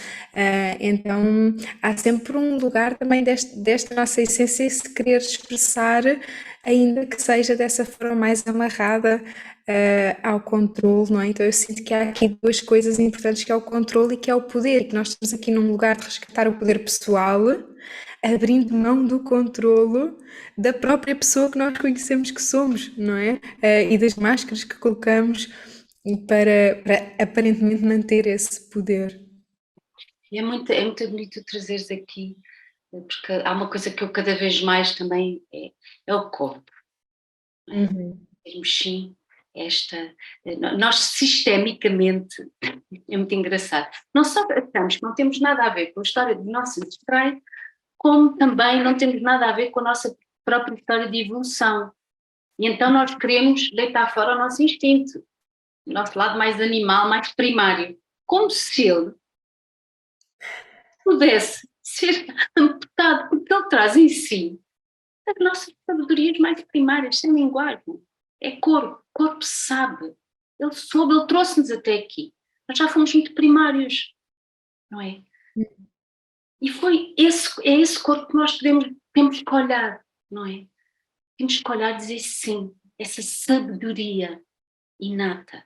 Então há sempre um lugar também desta nossa essência se querer expressar, ainda que seja dessa forma mais amarrada ao controle, não é? Então eu sinto que há aqui duas coisas importantes, que é o controle e que é o poder, e que nós estamos aqui num lugar de resgatar o poder pessoal, abrindo mão do controlo da própria pessoa que nós conhecemos que somos, não é? E das máscaras que colocamos para aparentemente manter esse poder. E é muito bonito trazeres aqui, porque há uma coisa que eu cada vez mais também é o corpo. Uhum. Termos sim nós sistemicamente, é muito engraçado, não só achamos que não temos nada a ver com a história de nossos ancestrais, como também não temos nada a ver com a nossa própria história de evolução. E então nós queremos deitar fora o nosso instinto, o nosso lado mais animal, mais primário, como se ele pudesse ser amputado, porque ele traz em si as nossas sabedorias mais primárias, sem linguagem. É corpo, o corpo sabe. Ele soube, ele trouxe-nos até aqui. Nós já fomos muito primários, não é? E é esse corpo que nós temos que olhar, não é? Temos que olhar e dizer sim, essa sabedoria inata.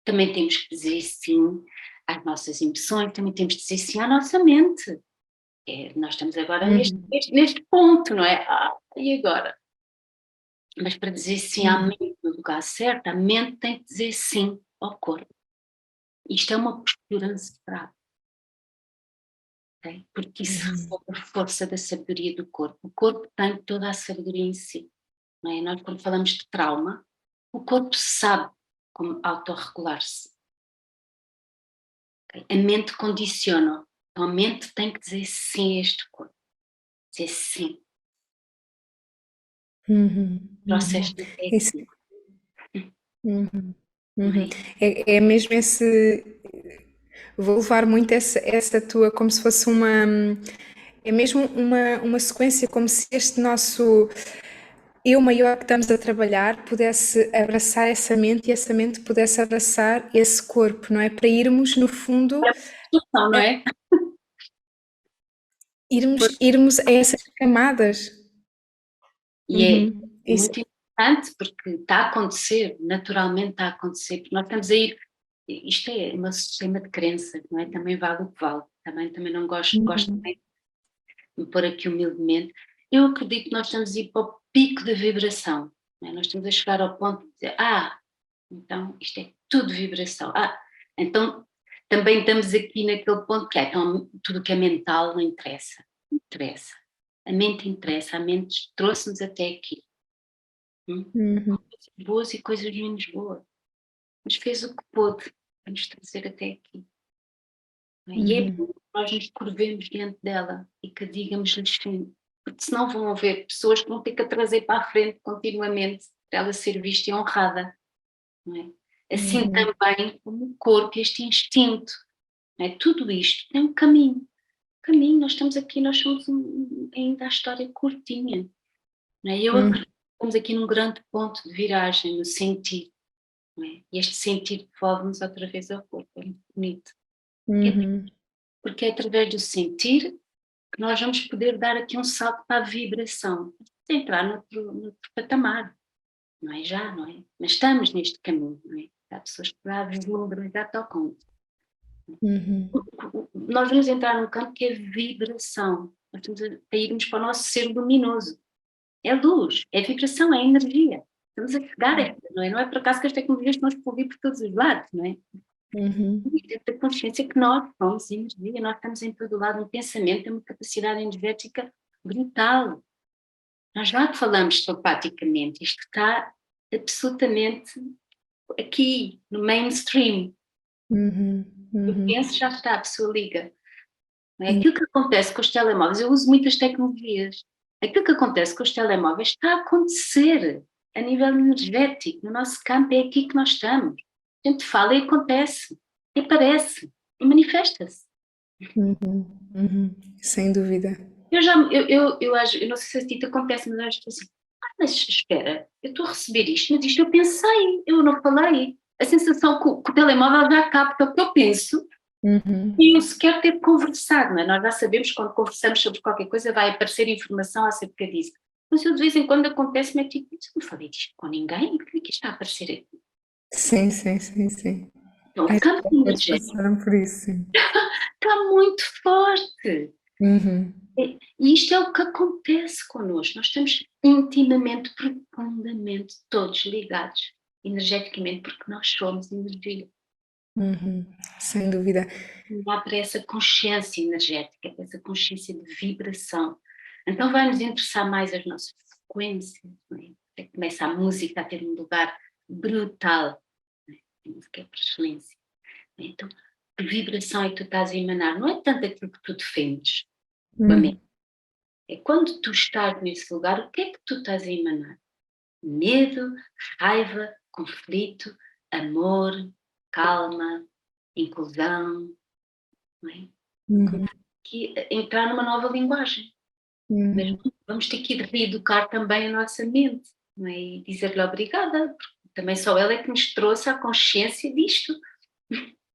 Também temos que dizer sim às nossas emoções, também temos que dizer sim à nossa mente. Nós estamos agora neste ponto, não é? E agora? Mas para dizer sim à mente no lugar certo, a mente tem que dizer sim ao corpo. Isto é uma postura ancestral, okay? Porque isso reflete a força da sabedoria do corpo. O corpo tem toda a sabedoria em si, não é? Nós, quando falamos de trauma, o corpo sabe como autorregular-se. Okay? A mente condiciona. Então a mente tem que dizer sim a este corpo. Dizer sim. Processo até Isso. aqui. Não Uhum. é? É mesmo esse. Vou levar muito essa tua, como se fosse uma. É mesmo uma sequência, como se este nosso eu maior que estamos a trabalhar pudesse abraçar essa mente e essa mente pudesse abraçar esse corpo, não é? Para irmos, no fundo, Não é? irmos a essas camadas. E é Isso. muito importante porque está a acontecer, naturalmente está a acontecer, porque nós estamos a ir, isto é um sistema de crenças, não é? Também vale o que vale, também não gosto também de me pôr aqui humildemente. Eu acredito que nós estamos a ir para o pico da vibração, não é? Nós estamos a chegar ao ponto de dizer, então isto é tudo vibração, então também estamos aqui naquele ponto que então tudo o que é mental não interessa, interessa. A mente interessa, a mente trouxe-nos até aqui. Coisas boas e coisas menos boas, mas fez o que pôde para nos trazer até aqui. E é bom que nós nos curvemos diante dela e que digamos-lhes sim, porque senão vão haver pessoas que vão ter que a trazer para a frente continuamente para ela ser vista e honrada. Não é? Assim também como o corpo, este instinto, não é? Tudo isto tem um caminho. Nós estamos aqui, nós somos ainda a história curtinha. Não é? Eu acredito que estamos aqui num grande ponto de viragem, no sentido. Não é? E este sentido devolve-nos outra vez ao corpo, é muito bonito. Uhum. Porque é através do sentir que nós vamos poder dar aqui um salto para a vibração, entrar noutro patamar, não é já, não é? Mas estamos neste caminho, não é? Há pessoas que já vislumbram e já tocam. Uhum. Nós vamos entrar num campo que é vibração, nós estamos a irmos para o nosso ser luminoso, é luz, é vibração, é energia, estamos a chegar a esta, não é? Não é por acaso que as tecnologias estão a explodir por todos os lados, não é? Uhum. E ter a consciência que nós somos energia, nós estamos em todo lado, um pensamento tem uma capacidade energética brutal. Nós já falamos telepaticamente, isto está absolutamente aqui, no mainstream. Uhum. Eu Uhum. penso, já está, a pessoa liga. Não é? Aquilo que acontece com os telemóveis, eu uso muitas tecnologias, aquilo que acontece com os telemóveis está a acontecer a nível energético, no nosso campo, é aqui que nós estamos. A gente fala e acontece, e aparece, e manifesta-se. Uhum. Uhum. Sem dúvida. Eu não sei se a ti te acontece, mas eu acho que assim, mas espera, eu estou a receber isto, mas isto eu pensei, eu não falei. A sensação que o telemóvel já capta o que eu penso Uhum. e eu sequer ter conversado, não é? Nós já sabemos que quando conversamos sobre qualquer coisa vai aparecer informação acerca disso. Mas eu de vez em quando acontece-me, tipo, eu não falei disto com ninguém, por que é que isto está a aparecer aqui? Sim, sim, sim, sim. Então, o Acho campo que todos energético passaram por isso, sim. está muito forte. Uhum. E isto é o que acontece connosco. Nós estamos intimamente, profundamente todos ligados energeticamente, porque nós somos energia. Uhum. Sem dúvida. Não há para essa consciência energética, para essa consciência de vibração. Então vai nos interessar mais as nossas frequências, não é? Até que começa a música a ter um lugar brutal, não é? A música é por excelência. Não é? Então, que vibração é que tu estás a emanar? Não é tanto aquilo que tu defendes, com a mente. Uhum. É quando tu estás nesse lugar, o que é que tu estás a emanar? Medo, raiva, conflito, amor, calma, inclusão, não é? Uhum. Que entrar numa nova linguagem. Mas Uhum. vamos ter que reeducar também a nossa mente, não é? E dizer-lhe obrigada, porque também só ela é que nos trouxe a consciência disto.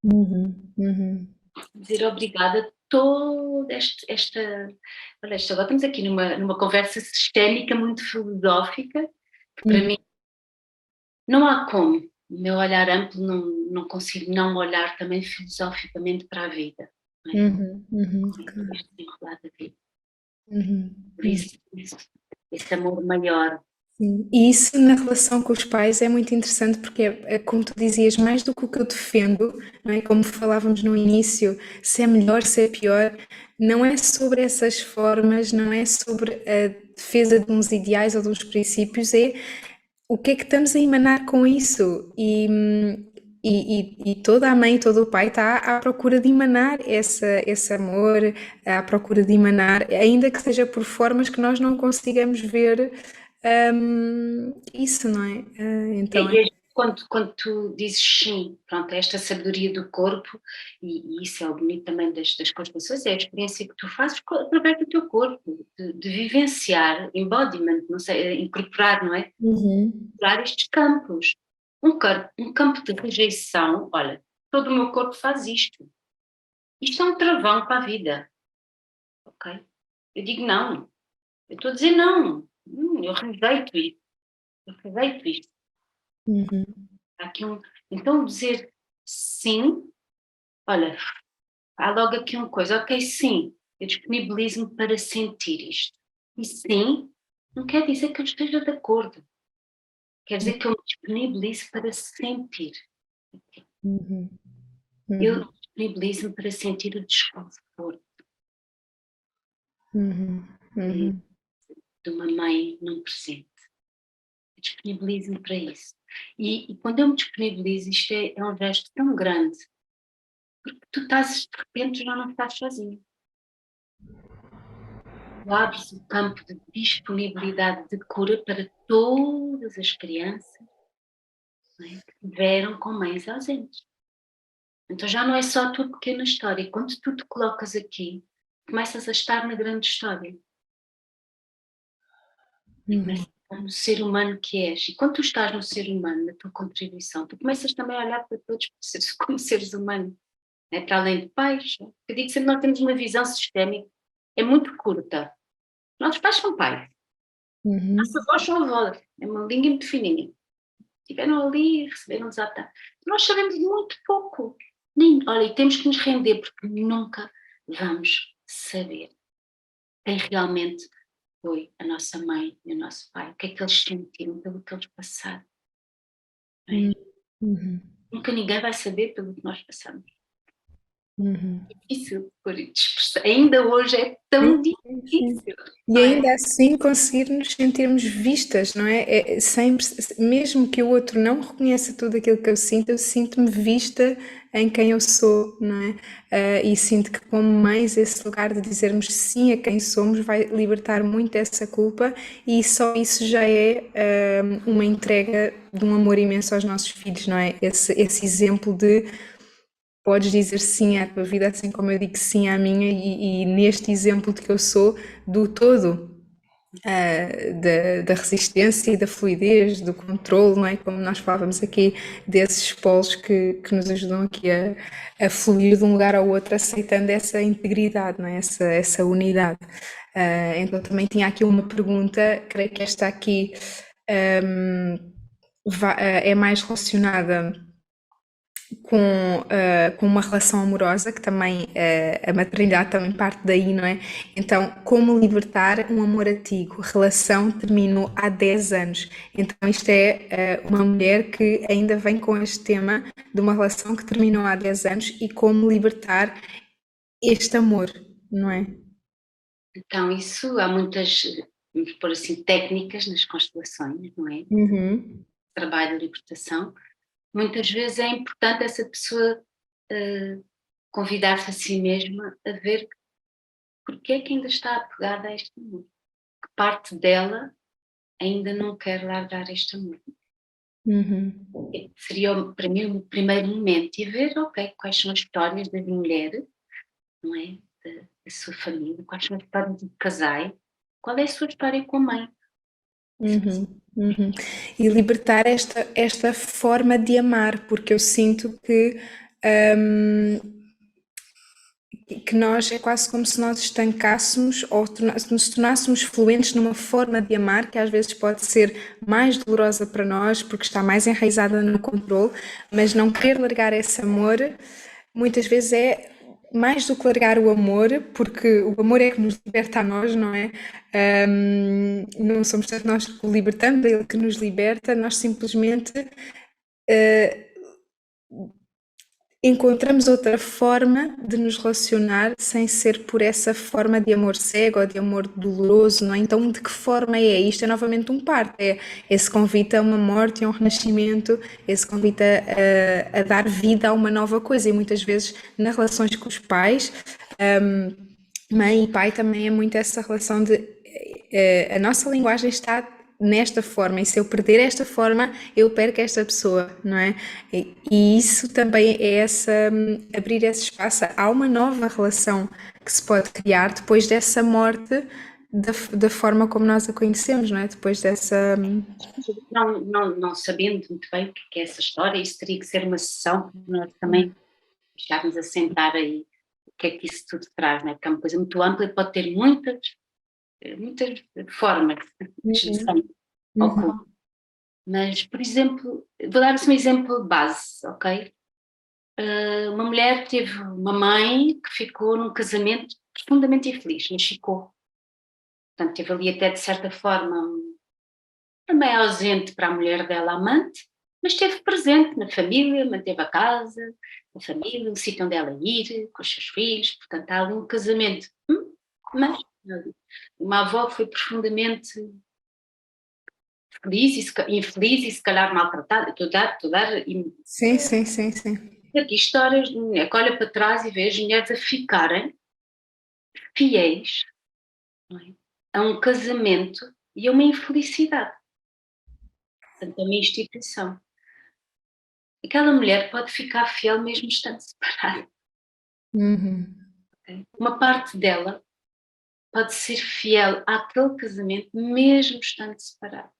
Uhum. Uhum. Dizer obrigada a toda olha, agora estamos aqui numa conversa sistémica muito filosófica, que para Uhum. mim não há como, o meu olhar amplo não consigo não olhar também filosoficamente para a vida, não é? Uhum. Uhum. Este desenrolar da vida. Uhum. Por Uhum. isso, esse amor maior. Sim. E isso na relação com os pais é muito interessante porque é como tu dizias, mais do que o que eu defendo, não é? Como falávamos no início, se é melhor, se é pior, não é sobre essas formas, não é sobre a defesa de uns ideais ou de uns princípios, é o que é que estamos a emanar com isso? E toda a mãe, todo o pai está à procura de emanar esse amor, à procura de emanar, ainda que seja por formas que nós não consigamos ver isso, não é? Então é. Quando tu dizes sim, pronto, a esta sabedoria do corpo, e isso é o bonito também das constelações, é a experiência que tu fazes através do teu corpo, de vivenciar, embodiment, não sei, incorporar, não é? Uhum, Incorporar estes campos. Um campo de rejeição, olha, todo o meu corpo faz isto. Isto é um travão para a vida, ok? Eu digo não, eu estou a dizer não, eu rejeito isto, eu rejeito isto. uhum, Há aqui então dizer sim, olha, há logo aqui uma coisa, ok, sim, eu disponibilizo-me para sentir isto. E sim, não quer dizer que eu esteja de acordo, quer dizer que eu me disponibilizo para sentir. uhum, Eu uhum, disponibilizo-me para sentir o desconforto uhum, de, uhum, de uma mãe num presente. Eu disponibilizo-me para isso. E quando eu me disponibilizo, isto é um gesto tão grande, porque tu estás, de repente, já não estás sozinho. Tu abres o campo de disponibilidade de cura para todas as crianças, não é, que tiveram com mães ausentes. Então já não é só a tua pequena história. Quando tu te colocas aqui, começas a estar na grande história. Começas uhum, a estar no ser humano que és. E quando tu estás no ser humano, na tua contribuição, tu começas também a olhar para todos como seres humanos. né? Para além de pais. Né? Eu digo sempre que nós temos uma visão sistémica, é muito curta. Nossos pais são pais, Uhum. nossos avós são avós, é uma linha muito fininha. Estiveram ali, receberam-nos à tarde. Nós sabemos muito pouco. Olha, e temos que nos render, porque nunca vamos saber quem realmente foi a nossa mãe e o nosso pai, o que é que eles sentiram pelo que eles passaram. Não é? Uhum. Nunca ninguém vai saber pelo que nós passamos. Uhum. Difícil por expressar. Ainda hoje é tão Sim, sim, sim. difícil. E Não é? ainda assim conseguir nos sentirmos vistas, não é? Sempre, mesmo que o outro não reconheça tudo aquilo que eu sinto-me vista em quem eu sou, não é? E sinto que como mães esse lugar de dizermos sim a quem somos vai libertar muito essa culpa e só isso já é uma entrega de um amor imenso aos nossos filhos, não é? Esse exemplo de podes dizer sim à tua vida, assim como eu digo sim à minha, e neste exemplo de que eu sou, do todo, da resistência e da fluidez, do controle, não é? Como nós falávamos aqui, desses polos que nos ajudam aqui a fluir de um lugar ao outro, aceitando essa integridade, não é? Essa unidade. Então também tinha aqui uma pergunta, creio que esta aqui é mais relacionada com uma relação amorosa, que também a maternidade também parte daí, não é? Então, como libertar um amor antigo? Relação terminou há 10 anos. Então, isto é uma mulher que ainda vem com este tema de uma relação que terminou há 10 anos e como libertar este amor, não é? Então, isso há muitas, vamos pôr assim, técnicas nas constelações, não é? Uhum. Trabalho de libertação. Muitas vezes é importante essa pessoa convidar-se a si mesma a ver porque é que ainda está apegada a este amor. Que parte dela ainda não quer largar este amor. Uhum. Seria para mim o primeiro momento e ver, ok, quais são as histórias das mulheres, não é? Da sua família, quais são as histórias de casais, qual é a sua história com a mãe. Uhum, uhum. E libertar esta forma de amar, porque eu sinto hum, que nós é quase como se nós estancássemos ou nos tornássemos fluentes numa forma de amar que às vezes pode ser mais dolorosa para nós porque está mais enraizada no controle, mas não querer largar esse amor muitas vezes é mais do que largar o amor, porque o amor é que nos liberta a nós, não é? Não somos tanto nós que o libertamos, é ele que nos liberta, nós simplesmente encontramos outra forma de nos relacionar sem ser por essa forma de amor cego ou de amor doloroso, não é? Então, de que forma é? Isto é novamente um parto, é esse convite a uma morte e a um renascimento, esse convite a dar vida a uma nova coisa. E muitas vezes, nas relações com os pais, mãe e pai também é muito essa relação de a nossa linguagem está nesta forma, e se eu perder esta forma, eu perco esta pessoa, não é? E isso também é abrir esse espaço. Há uma nova relação que se pode criar depois dessa morte da forma como nós a conhecemos, não é? Depois dessa. Não sabendo muito bem o que é essa história, isso teria que ser uma sessão para nós também chegarmos a sentar aí o que é que isso tudo traz, não é? Porque é uma coisa muito ampla e pode ter muitas formas de expressão oculta. Mas, por exemplo, vou dar-vos um exemplo base, ok? Uma mulher teve uma mãe que ficou num casamento profundamente infeliz, mas ficou. Portanto, teve ali até de certa forma também ausente para a mulher dela amante, mas esteve presente na família, manteve a casa, a família, o sítio onde ela ir, com os seus filhos, portanto há ali um casamento. Mas uma avó foi profundamente feliz e infeliz e se calhar maltratada, Sim, sim, sim, sim. aqui histórias de mulher que olha para trás e vê as mulheres a ficarem fiéis, não é? A um casamento e a uma infelicidade, portanto a uma instituição. Aquela mulher pode ficar fiel mesmo estando separada. Uhum. Okay? Uma parte dela pode ser fiel àquele casamento mesmo estando separada.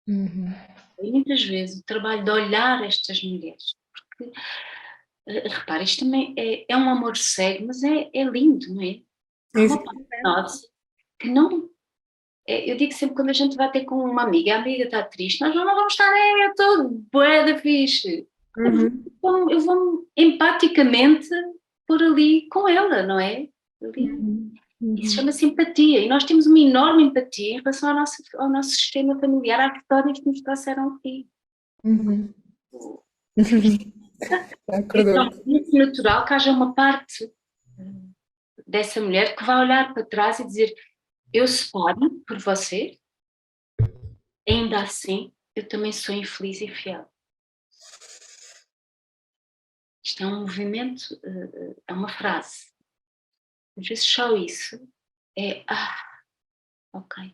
Uhum. E muitas vezes o trabalho de olhar estas mulheres, porque repara, isto também é um amor cego, mas é lindo, não é? Há uma parte nossa que não. Eu digo sempre quando a gente vai ter com uma amiga, a amiga está triste, nós não vamos estar, eu estou bué da fixe. Eu vou empaticamente por ali com ela, não é? Ali. Isso chama-se empatia, e nós temos uma enorme empatia em relação ao nosso sistema familiar, às histórias que nos trouxeram aqui. Então, é muito natural que haja uma parte dessa mulher que vai olhar para trás e dizer: eu separo por você, ainda assim eu também sou infeliz e fiel. Isto é um movimento, é uma frase. Às vezes só isso é ok.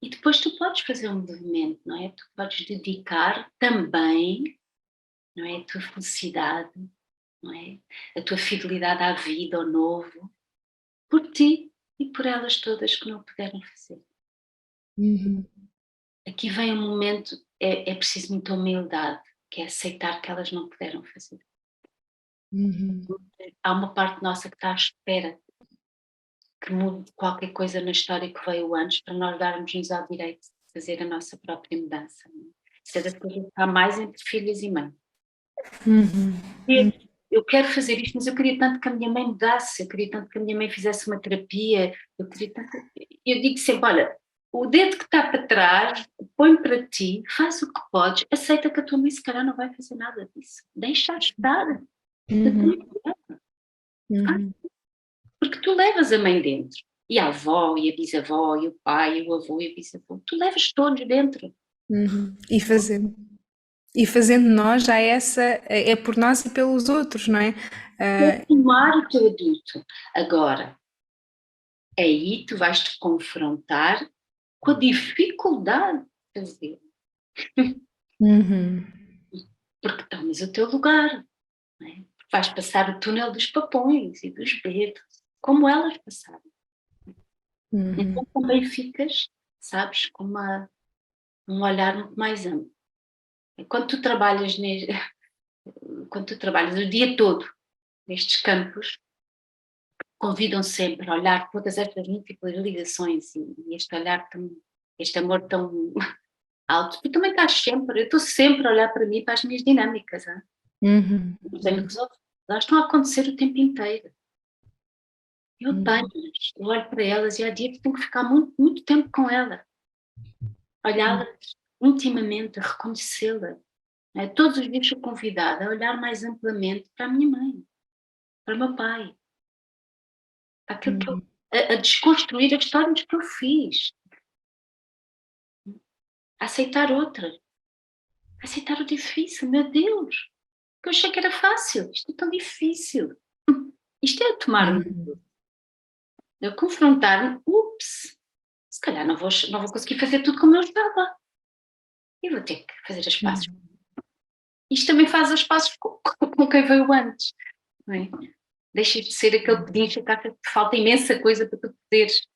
E depois tu podes fazer um movimento, não é? Tu podes dedicar também, não é? A tua felicidade, não é? A tua fidelidade à vida, ao novo, por ti e por elas todas que não puderam fazer. Aqui vem um momento, é preciso muita humildade, que é aceitar que elas não puderam fazer. Há uma parte nossa que está à espera que mude qualquer coisa na história que veio antes para nós darmos-nos ao direito de fazer a nossa própria mudança. Isso é das coisas que está mais entre filhas e mãe. Eu quero fazer isto, mas eu queria tanto que a minha mãe mudasse, eu queria tanto que a minha mãe fizesse uma terapia, eu digo sempre, olha, o dedo que está para trás, põe para ti, faz o que podes, aceita que a tua mãe se calhar não vai fazer nada disso, deixa estar. Porque tu levas a mãe dentro, e a avó, e a bisavó, e o pai, e o avô, e a bisavó, tu levas todos dentro. E fazendo nós já é por nós e pelos outros, não é? Continuar o teu adulto. Agora, aí tu vais-te confrontar com a dificuldade de fazer. Porque tomas o teu lugar, não é? Vais passar o túnel dos papões e dos dedos, como elas passaram. Então também ficas, sabes, com um olhar muito mais amplo. Quando tu trabalhas o dia todo nestes campos, convidam sempre a olhar todas estas múltiplas ligações e este amor tão alto. Tu também estás sempre, eu estou sempre a olhar para mim, para as minhas dinâmicas. Não tenho resolvido. Elas estão a acontecer o tempo inteiro. Eu tenho-as, eu olho para elas e há dias que tenho que ficar muito, muito tempo com elas. Olhá-las intimamente, a reconhecê-la. Todos os dias sou convidada a olhar mais amplamente para a minha mãe, para o meu pai, para aquilo que a desconstruir as histórias que eu fiz, a aceitar outra, a aceitar o difícil, meu Deus, que eu achei que era fácil, isto é tão difícil, isto é tomar eu confrontar-me, se calhar não vou conseguir fazer tudo como eu estava, e vou ter que fazer as pazes. Isto também faz as pazes com quem veio antes, não é? Deixas de ser aquele pedincho que falta imensa coisa para tu poderes.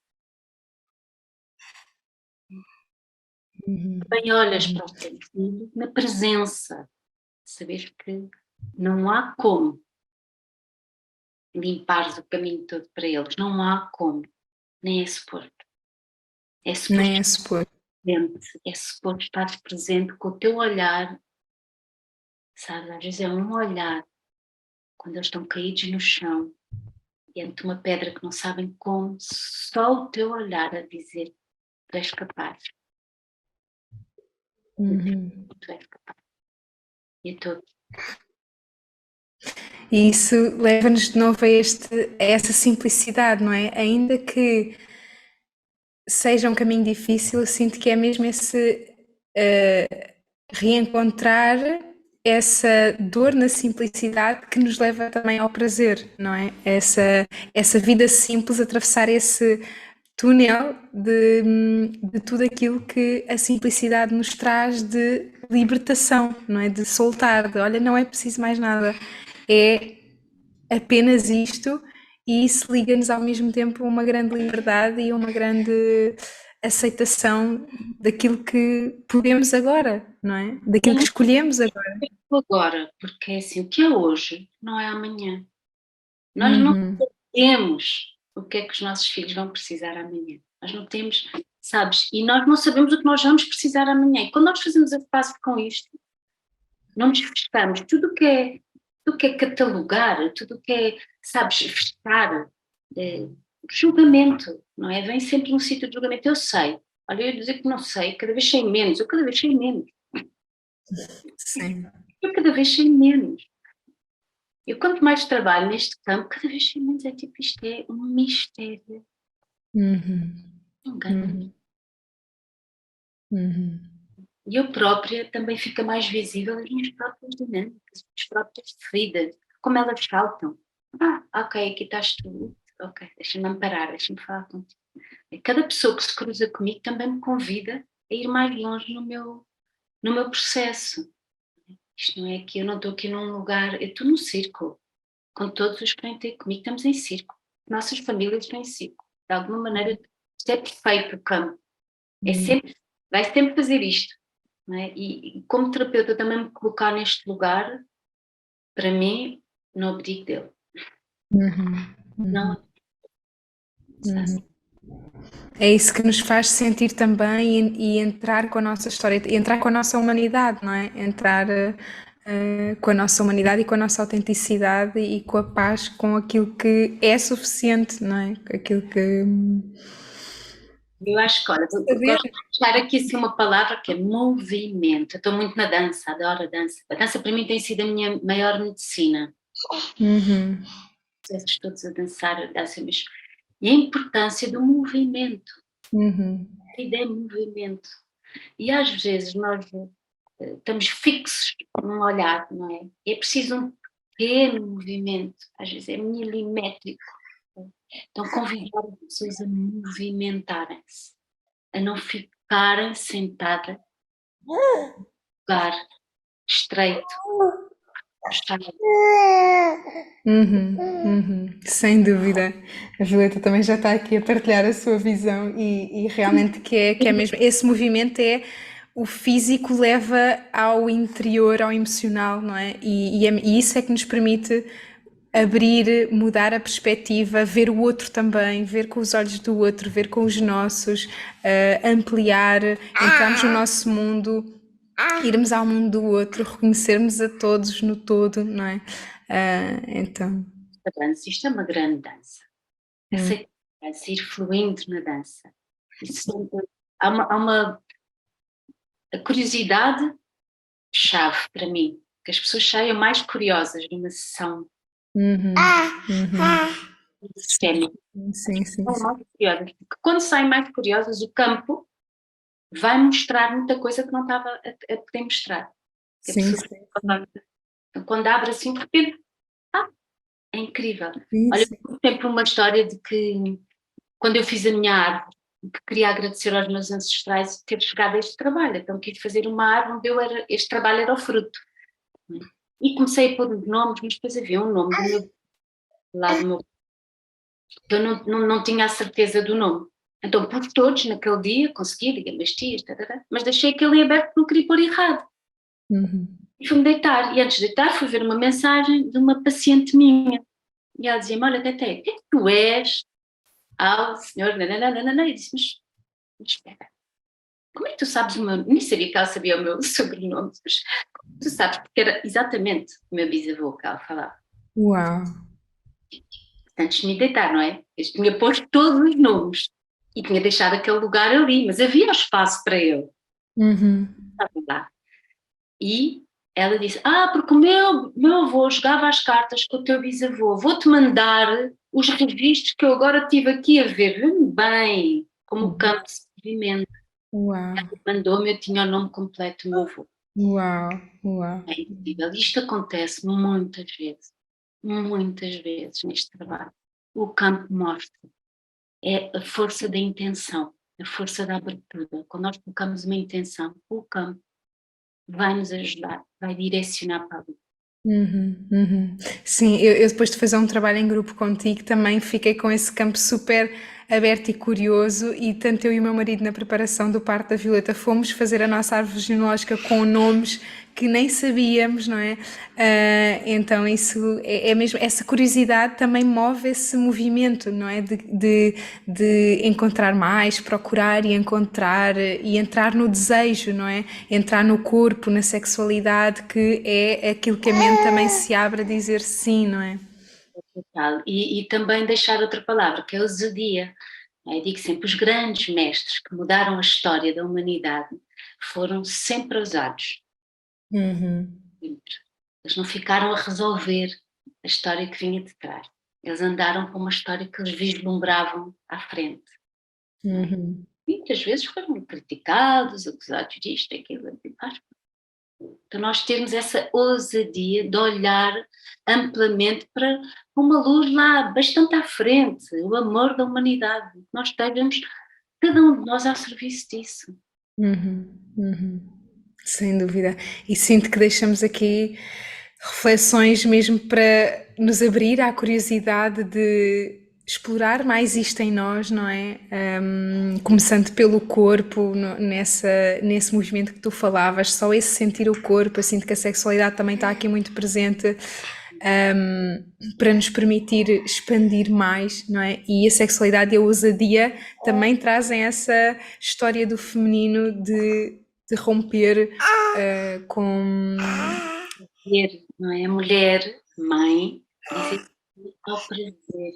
Bem olhas para o teu filho na presença, saber que não há como limpares o caminho todo para eles, não há como, nem é suposto. É suposto estar presente com o teu olhar, sabe? Às vezes é um olhar, quando eles estão caídos no chão, diante de uma pedra que não sabem como, só o teu olhar a dizer: tu és capaz. Tu és capaz. E todos. E isso leva-nos de novo a essa simplicidade, não é? Ainda que seja um caminho difícil, eu sinto que é mesmo esse reencontrar essa dor na simplicidade que nos leva também ao prazer, não é? Essa vida simples, atravessar esse túnel de tudo aquilo que a simplicidade nos traz de libertação, não é? De soltar, de olha, não é preciso mais nada, é apenas isto, e isso liga-nos ao mesmo tempo a uma grande liberdade e uma grande aceitação daquilo que podemos agora, não é? Daquilo que escolhemos agora. Agora, porque é assim, o que é hoje não é amanhã. Nós não sabemos o que é que os nossos filhos vão precisar amanhã. Nós não temos, sabes? E nós não sabemos o que nós vamos precisar amanhã. E quando nós fazemos a paz com isto, não nos fechamos. Tudo o que é catalogar, tudo o que é, sabes, fechar, julgamento, não é? Vem sempre num sítio de julgamento. Eu sei. Olha, eu ia dizer que não sei, cada vez sei menos. Eu cada vez sei menos. Sim. Eu cada vez sei menos. Eu quanto mais trabalho neste campo, cada vez sei menos. É tipo, isto é um mistério. Engano. E eu própria também fica mais visível as minhas próprias dinâmicas, as minhas próprias feridas, como elas saltam. Ok, aqui estás tu. Ok, deixa-me parar, deixa-me falar contigo. Cada pessoa que se cruza comigo também me convida a ir mais longe no meu processo. Isto não é que eu não estou aqui num lugar, eu estou num círculo, com todos os que vêm ter comigo, estamos em círculo. Nossas famílias estão em círculo. De alguma maneira, isto é perfeito o campo. Vai sempre fazer isto. Não é? E como terapeuta também me colocar neste lugar, para mim, no abrigo dele. Não. É isso que nos faz sentir também e entrar com a nossa história, entrar com a nossa humanidade, não é? Entrar com a nossa humanidade e com a nossa autenticidade e com a paz, com aquilo que é suficiente, não é? Aquilo que... Eu acho que, olha, eu gosto de deixar aqui assim uma palavra que é movimento. Eu estou muito na dança, adoro a dança. A dança para mim tem sido a minha maior medicina. Vocês todos a dançar a dança, mas... E a importância do movimento. A vida é movimento. E às vezes nós estamos fixos num olhar, não é? É preciso um pequeno movimento, às vezes é milimétrico. Então convidar as pessoas a movimentarem-se, a não ficarem sentadas num lugar estreito, fechado. Sem dúvida. A Violeta também já está aqui a partilhar a sua visão e realmente que é mesmo, esse movimento é o físico leva ao interior, ao emocional, não é? E isso é que nos permite abrir, mudar a perspectiva, ver o outro também, ver com os olhos do outro, ver com os nossos, ampliar, entrarmos no nosso mundo, irmos ao mundo do outro, reconhecermos a todos no todo, não é? Então... A dança, isto é uma grande dança. Aceitar a dança, ir fluindo na dança. Há uma a curiosidade chave para mim, que as pessoas saiam mais curiosas numa sessão sistémica. Sim. Mais curiosas, porque quando saem mais curiosas, o campo vai mostrar muita coisa que não estava a poder mostrar. Sim. Então, quando abre assim, de repente, é incrível. Olha, sempre uma história de que quando eu fiz a minha árvore, que queria agradecer aos meus ancestrais de ter chegado a este trabalho. Então quis fazer uma árvore onde este trabalho era o fruto. E comecei a pôr os nomes, mas depois havia um nome do meu que eu não tinha a certeza do nome. Então pus todos naquele dia, consegui, liguei meus tios, mas deixei aquele em aberto porque não queria pôr errado. E fui-me deitar. E antes de deitar fui ver uma mensagem de uma paciente minha. E ela dizia-me, olha, Tete, o que é que tu és? Senhor, nananana, e disse, mas espera, como é que tu sabes o meu nome? Nem sabia que ela sabia o meu sobrenome, mas como tu sabes, porque era exatamente o meu bisavô que ela falava. Uau! Antes de me deitar, não é? Eu tinha posto todos os nomes e tinha deixado aquele lugar ali, mas havia espaço para ele. Estava lá. E ela disse, porque o meu avô jogava as cartas com o teu bisavô, vou-te mandar os registros que eu agora estive aqui a ver, vê-me bem como o campo se movimenta. Uau. Ela mandou-me, eu tinha o nome completo do meu avô. Uau. É incrível, isto acontece muitas vezes neste trabalho. O campo mostra, é a força da intenção, a força da abertura. Quando nós colocamos uma intenção, o campo vai nos ajudar, vai direcionar para ali. Sim, eu depois de fazer um trabalho em grupo contigo também fiquei com esse campo super aberto e curioso, e tanto eu e o meu marido na preparação do parto da Violeta fomos fazer a nossa árvore genealógica com nomes que nem sabíamos, não é? Então isso é mesmo, essa curiosidade também move esse movimento, não é? De encontrar mais, procurar e encontrar e entrar no desejo, não é? Entrar no corpo, na sexualidade, que é aquilo que a mente também se abre a dizer sim, não é? E também deixar outra palavra, que é ousadia. Eu digo sempre, os grandes mestres que mudaram a história da humanidade foram sempre ousados. Uhum. Eles não ficaram a resolver a história que vinha de trás. Eles andaram com uma história que eles vislumbravam à frente. Uhum. Muitas vezes foram criticados, acusados disto, aquilo. Então nós temos essa ousadia de olhar amplamente para uma luz lá bastante à frente, o amor da humanidade. Nós estejamos, cada um de nós, ao serviço disso. Uhum. Uhum. Sem dúvida. E sinto que deixamos aqui reflexões mesmo para nos abrir à curiosidade de explorar mais isto em nós, não é? Começando pelo corpo, nesse movimento que tu falavas, só esse sentir o corpo, eu sinto que a sexualidade também está aqui muito presente, para nos permitir expandir mais, não é? E a sexualidade e a ousadia também trazem essa história do feminino de romper com. Não é? A mulher, mãe, dizer ao prazer.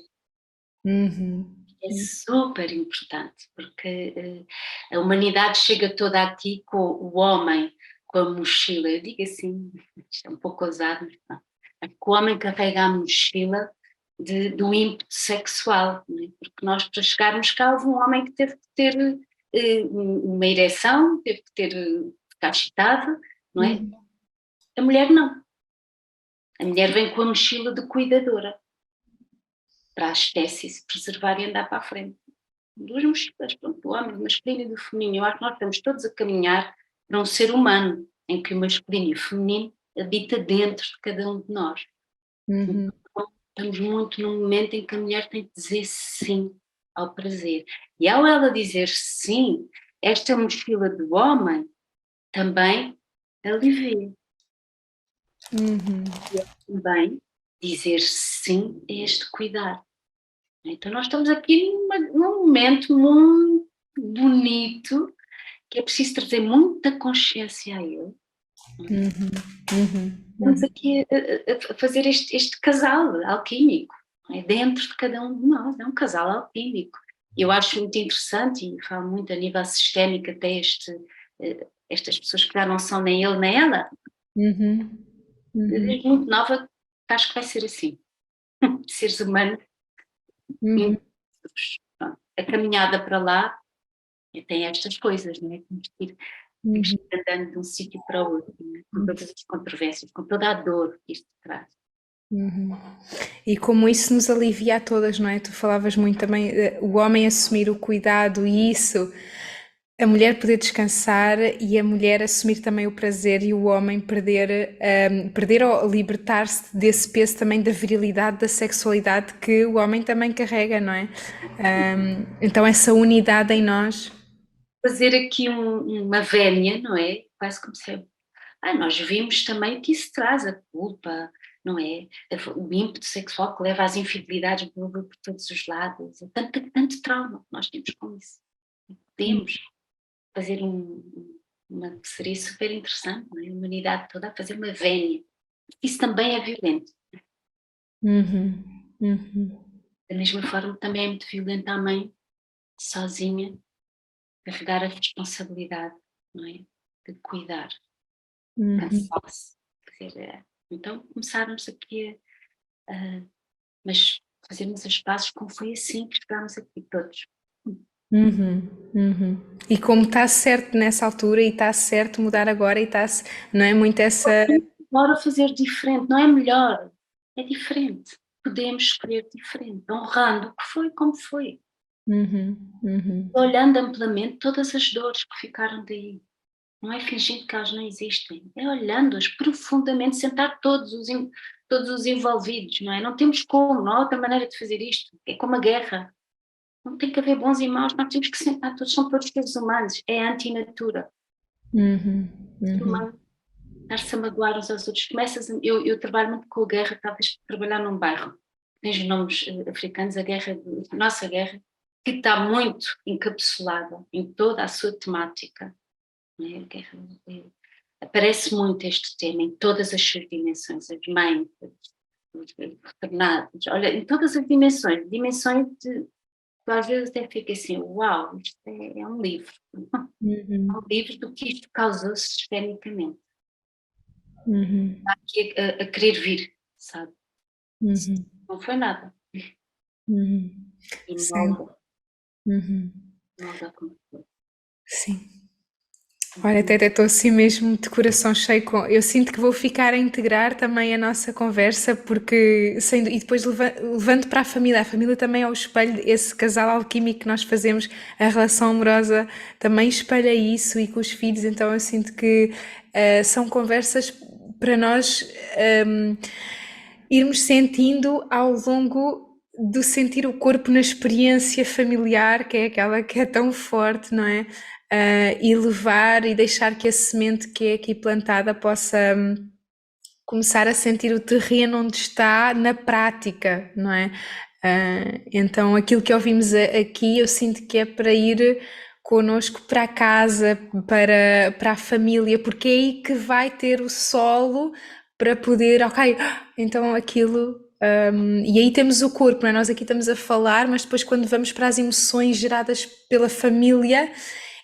Uhum. É super importante, porque a humanidade chega toda a ti com o homem, com a mochila. Eu digo assim, isto é um pouco ousado, mas não. É que o homem carrega a mochila do ímpeto sexual, não é? Porque nós, para chegarmos cá, houve um homem que teve que ter uma ereção, teve que ter ficar excitado, não é? Uhum. A mulher não. A mulher vem com a mochila de cuidadora para a espécie se preservar e andar para a frente. Duas mochilas, pronto, do homem, do masculino e do feminino. Eu acho que nós estamos todos a caminhar para um ser humano em que o masculino e o feminino habita dentro de cada um de nós. Uhum. Então, estamos muito num momento em que a mulher tem que dizer sim ao prazer. E ao ela dizer sim, esta mochila do homem também alivia. Uhum. Também dizer sim a este cuidar. Então nós estamos aqui num momento muito bonito, que é preciso trazer muita consciência a ele. Uhum. Uhum. Estamos aqui a fazer este casal alquímico, não é? Dentro de cada um de nós, é um casal alquímico. Eu acho muito interessante, e falo muito a nível sistémico até estas pessoas que já não são nem ele nem ela, Uhum. Uhum. desde muito nova, acho que vai ser assim. Seres humanos, Uhum. a caminhada para lá tem estas coisas, não é? Temos que ir andando de um sítio para o outro, não é? Com todas as controvérsias, com toda a dor que isto traz. Uhum. E como isso nos alivia a todas, não é? Tu falavas muito também, o homem assumir o cuidado e isso, a mulher poder descansar e a mulher assumir também o prazer e o homem perder ou libertar-se desse peso também da virilidade, da sexualidade que o homem também carrega, não é? Então essa unidade em nós. Fazer aqui uma vénia, não é? Quase como se nós vimos também que isso traz a culpa, não é? O ímpeto sexual que leva às infidelidades por todos os lados, tanto trauma que nós temos com isso. Podemos fazer uma que seria super interessante, não é? A humanidade toda a fazer uma vénia. Isso também é violento. Uhum. Uhum. Da mesma forma também é muito violenta a mãe, sozinha, carregar a responsabilidade, não é? De cuidar, Uhum. cansar-se. Então começarmos aqui mas fazermos as pazes como foi assim que chegámos aqui todos. Uhum, uhum. E como está certo nessa altura e está certo mudar agora e está, não é muito essa. Bora fazer diferente, não é melhor, é diferente. Podemos escolher diferente, honrando o que foi como foi. Uhum, uhum. Olhando amplamente todas as dores que ficaram daí. Não é fingindo que elas não existem, é olhando-as profundamente, sentar todos os envolvidos, não é? Não temos como, não há outra maneira de fazer isto. É como a guerra. não tem que haver bons e maus, nós temos que sentar todos, são todos seres humanos, é a antinatura. Estar-se a magoar uns aos outros. Eu trabalho muito com a guerra, talvez trabalhar num bairro, tem os nomes africanos, a nossa guerra, que está muito encapsulada em toda a sua temática. Não é? A guerra, aparece muito este tema em todas as suas dimensões, as mães, os retornados, olha, em todas as dimensões de às vezes até fica assim, uau, isto é um livro. É um livro do que isto causou sistemicamente. Está aqui a querer vir, sabe? Não foi nada. E molda. Molda como foi. Sim. Olha, até estou assim mesmo de coração cheio com. Eu sinto que vou ficar a integrar também a nossa conversa, porque e depois levando para a família também é o espelho, esse casal alquímico que nós fazemos, a relação amorosa também espelha isso e com os filhos, então eu sinto que são conversas para nós irmos sentindo ao longo do sentir o corpo na experiência familiar, que é aquela que é tão forte, não é? E levar e deixar que a semente que é aqui plantada possa começar a sentir o terreno onde está na prática, não é? Então aquilo que ouvimos aqui eu sinto que é para ir connosco para casa, para a família, porque é aí que vai ter o solo para poder, ok, então aquilo. E aí temos o corpo, não é? Nós aqui estamos a falar, mas depois quando vamos para as emoções geradas pela família,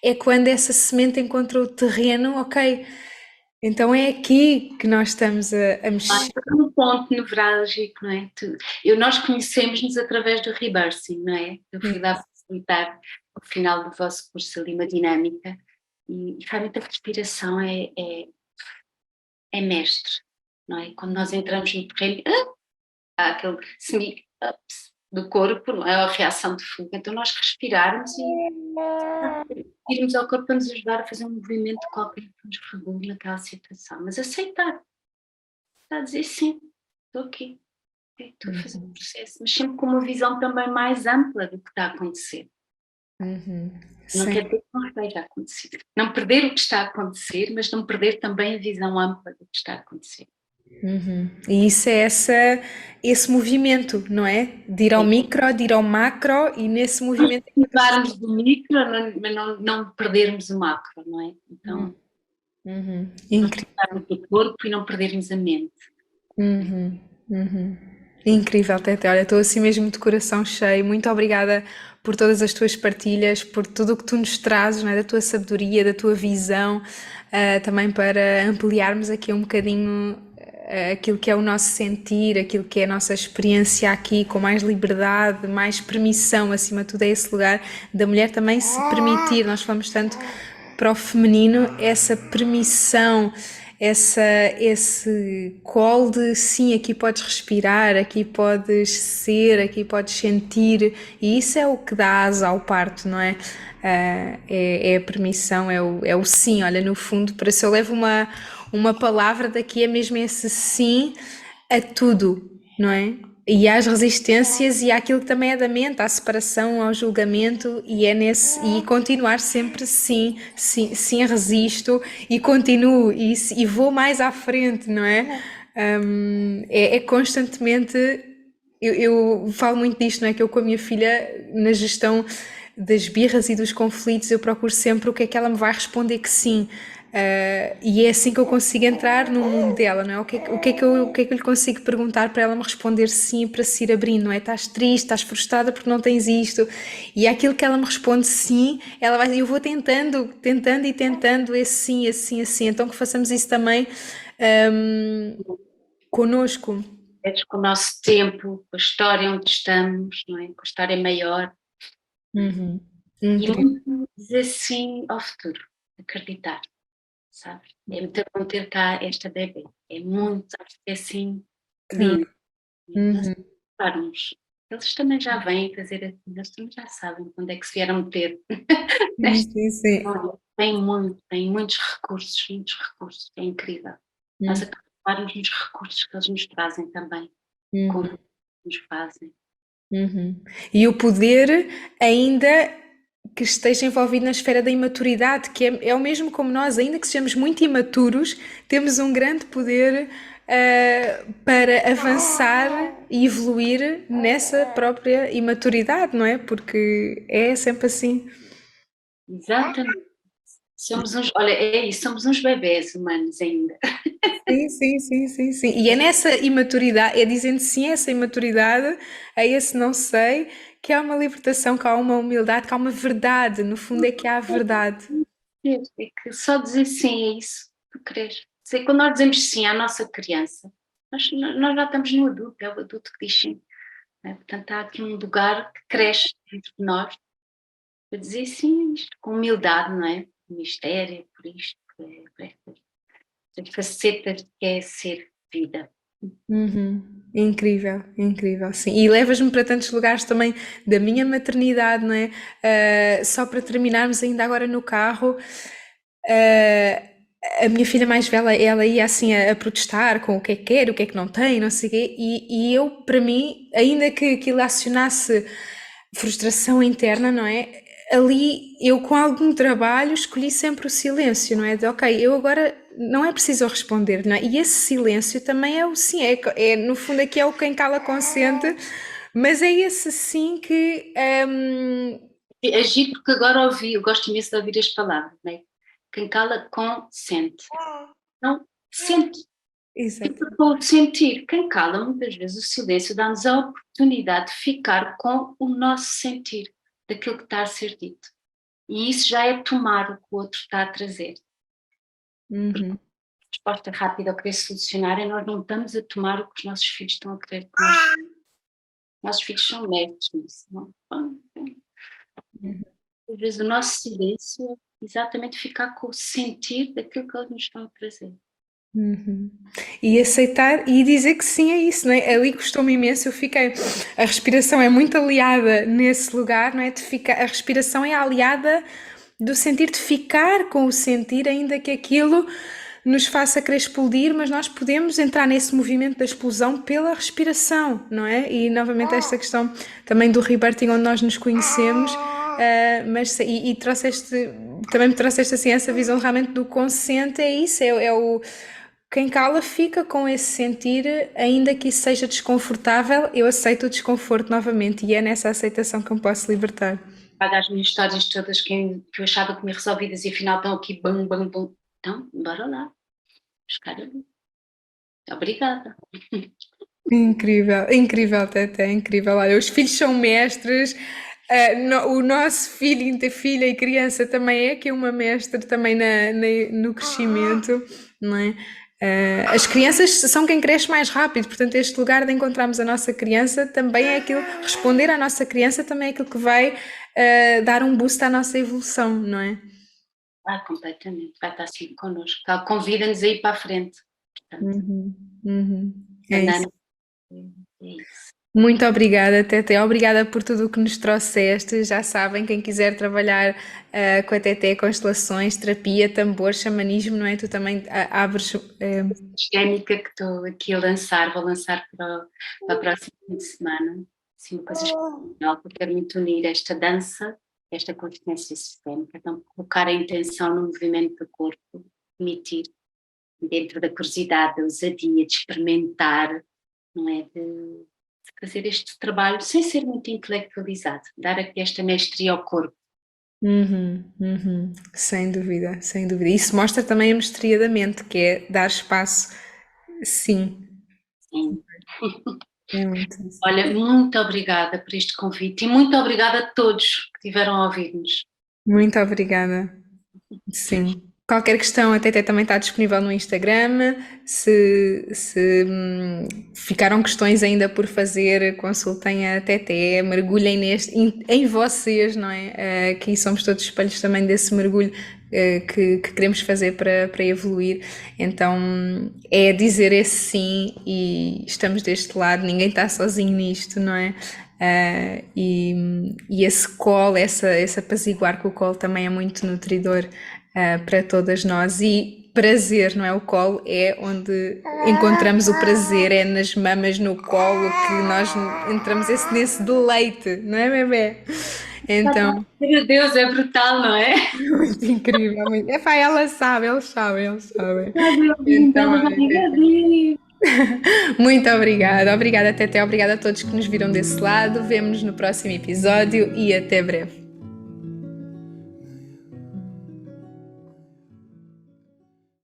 é quando essa semente encontra o terreno, ok, então é aqui que nós estamos a mexer. Um ponto nevrálgico, não é? Nós conhecemos-nos através do rebirthing, não é? Eu fui lá facilitar ao final do vosso curso ali uma dinâmica e realmente a respiração é mestre, não é? Quando nós entramos no terreno, há aquele sneak-ups do corpo, não é? A reação de fuga. Então nós respirarmos e irmos ao corpo para nos ajudar a fazer um movimento qualquer que nos regule naquela situação. Mas aceitar, está a dizer sim, estou aqui, estou a fazer um processo, mas sempre com uma visão também mais ampla do que está a acontecer. Não quer dizer que não esteja a acontecer. Não perder o que está a acontecer, mas não perder também a visão ampla do que está a acontecer. E isso é esse movimento, não é? De ir ao micro, de ir ao macro e nesse movimento... Levarmos do micro, mas não perdermos o macro, não é? Então, Incrível. o corpo e não perdermos a mente. Incrível, Tete. Olha, estou assim mesmo de coração cheio. Muito obrigada por todas as tuas partilhas, por tudo o que tu nos trazes, não é? Da tua sabedoria, da tua visão, também para ampliarmos aqui um bocadinho aquilo que é o nosso sentir, aquilo que é a nossa experiência aqui, com mais liberdade, mais permissão, acima de tudo é esse lugar da mulher também se permitir. Nós falamos tanto para o feminino, essa permissão, esse colo de sim, aqui podes respirar, aqui podes ser, aqui podes sentir, e isso é o que dá asa ao parto, não é? É a permissão, é o sim. Olha, no fundo, para se eu levo uma palavra daqui, é mesmo esse sim a tudo, não é? E às resistências e àquilo que também é da mente, à separação, ao julgamento, e continuar sempre sim, resisto e continuo e vou mais à frente, não é? É constantemente, eu falo muito disto, não é? Que eu com a minha filha, na gestão das birras e dos conflitos, eu procuro sempre o que é que ela me vai responder que sim. E é assim que eu consigo entrar no mundo dela, não é? O que é que eu lhe consigo perguntar para ela me responder sim, para se ir abrindo, não é? Estás triste, estás frustrada porque não tens isto, e aquilo que ela me responde sim, eu vou tentando esse sim, assim, então que façamos isso também connosco. É com o nosso tempo, com a história onde estamos, não é? Com a história maior. E muito dizer sim ao futuro, acreditar, sabe? É muito bom ter cá esta bebê, é muito, é assim, lindo. Eles também já vêm fazer assim, eles também já sabem quando é que se vieram meter. Sim. Tem muitos recursos, é incrível. Nós acreditarmos nos recursos que eles nos trazem também, como nos fazem. Uhum. E o poder ainda que esteja envolvido na esfera da imaturidade, que é o mesmo como nós, ainda que sejamos muito imaturos, temos um grande poder para avançar e evoluir nessa própria imaturidade, não é? Porque é sempre assim. Exatamente. Olha, é isso, somos uns bebés humanos ainda. Sim, sim, sim, sim, sim. E é nessa imaturidade, é dizendo sim a essa imaturidade, a esse não sei, que há uma libertação, que há uma humildade, que há uma verdade. No fundo é que há a verdade. É que só dizer sim é isso, tu queres. Sei, quando nós dizemos sim à nossa criança, nós já estamos no adulto, é o adulto que diz sim. Né? Portanto, há aqui um lugar que cresce dentro de nós para dizer sim a isto, com humildade, não é? Mistério, por isto, por estas facetas que é ser vida. Uhum. Incrível, incrível, sim. E levas-me para tantos lugares também da minha maternidade, não é? Só para terminarmos ainda agora no carro, a minha filha mais velha, ela ia assim a protestar com o que é que quer, o que é que não tem, não sei o quê, e eu, para mim, ainda que aquilo acionasse frustração interna, não é? Ali eu com algum trabalho escolhi sempre o silêncio, não é? De ok, eu agora não é preciso eu responder, não é? E esse silêncio também é o sim, no fundo aqui é o quem cala consente, mas é esse sim que Agir porque agora eu gosto imenso de ouvir as palavras, não é? Quem cala consente. Não, sente. exato. Fica com o sentir. Quem cala, muitas vezes, o silêncio dá-nos a oportunidade de ficar com o nosso sentir, daquilo que está a ser dito. E isso já é tomar o que o outro está a trazer. Uhum. Resposta rápida ao querer solucionar é nós não estamos a tomar o que os nossos filhos estão a querer que nós. Nossos filhos são mestres nisso. Não? Às vezes o nosso silêncio é exatamente ficar com o sentir daquilo que eles nos estão a trazer. Uhum. E aceitar e dizer que sim a isso, não é? Ali custou-me imenso, eu fiquei. A respiração é muito aliada nesse lugar, não é? De ficar, a respiração é aliada do sentir de ficar com o sentir, ainda que aquilo nos faça querer explodir, mas nós podemos entrar nesse movimento da explosão pela respiração, não é? E novamente esta questão também do rebirthing, onde nós nos conhecemos, e também me trouxeste assim essa visão realmente do consciente, é isso, é o quem cala fica com esse sentir, ainda que isso seja desconfortável, eu aceito o desconforto novamente e é nessa aceitação que eu me posso libertar. Paga as minhas histórias todas que eu achava que me resolvidas e afinal estão aqui, bam, bam, bam. Então, bora lá. Buscar ali. Obrigada. Incrível, incrível, Tete, incrível. Olha, os filhos são mestres, o nosso filho, filha e criança também é que é uma mestre também no crescimento, não é? As crianças são quem cresce mais rápido, portanto, este lugar de encontrarmos a nossa criança também é aquilo, responder à nossa criança também é aquilo que vai dar um boost à nossa evolução, não é? Completamente. Vai estar sempre connosco. Ela convida-nos a ir para a frente. Portanto, Uhum, uhum. É isso. andando. É isso. Muito obrigada, Tete. Obrigada por tudo o que nos trouxeste. Já sabem, quem quiser trabalhar com a Tete, constelações, terapia, tambor, xamanismo, não é? Tu também abres. Técnica que estou aqui a lançar, vou lançar para a próxima fim de semana. Assim, uma coisa especial, porque quero muito unir esta dança, esta consciência sistémica, então colocar a intenção no movimento do corpo, emitir dentro da curiosidade, da ousadia, de experimentar, não é? De fazer este trabalho sem ser muito intelectualizado, dar aqui esta mestria ao corpo. Uhum, uhum. Sem dúvida, sem dúvida. Isso mostra também a mestria da mente, que é dar espaço, sim. Sim. É muito isso. Olha, muito obrigada por este convite e muito obrigada a todos que tiveram a ouvir-nos. Muito obrigada. Sim. Qualquer questão, a Tete também está disponível no Instagram. Se ficaram questões ainda por fazer, consultem a Tete, mergulhem em vocês, não é? Aqui somos todos espelhos também desse mergulho que queremos fazer para evoluir. Então é dizer esse sim e estamos deste lado, ninguém está sozinho nisto, não é? E esse colo, esse apaziguar com o colo também é muito nutridor para todas nós e prazer, não é? O colo é onde encontramos o prazer, é nas mamas, no colo que nós entramos nesse deleite, não é, bebê? Então, Meu Deus, é brutal, não é? muito incrível, muito. Epá, eles sabem. Então, Então, olha, muito obrigada, Tete, obrigada a todos que nos viram desse lado. Vemo-nos no próximo episódio e até breve.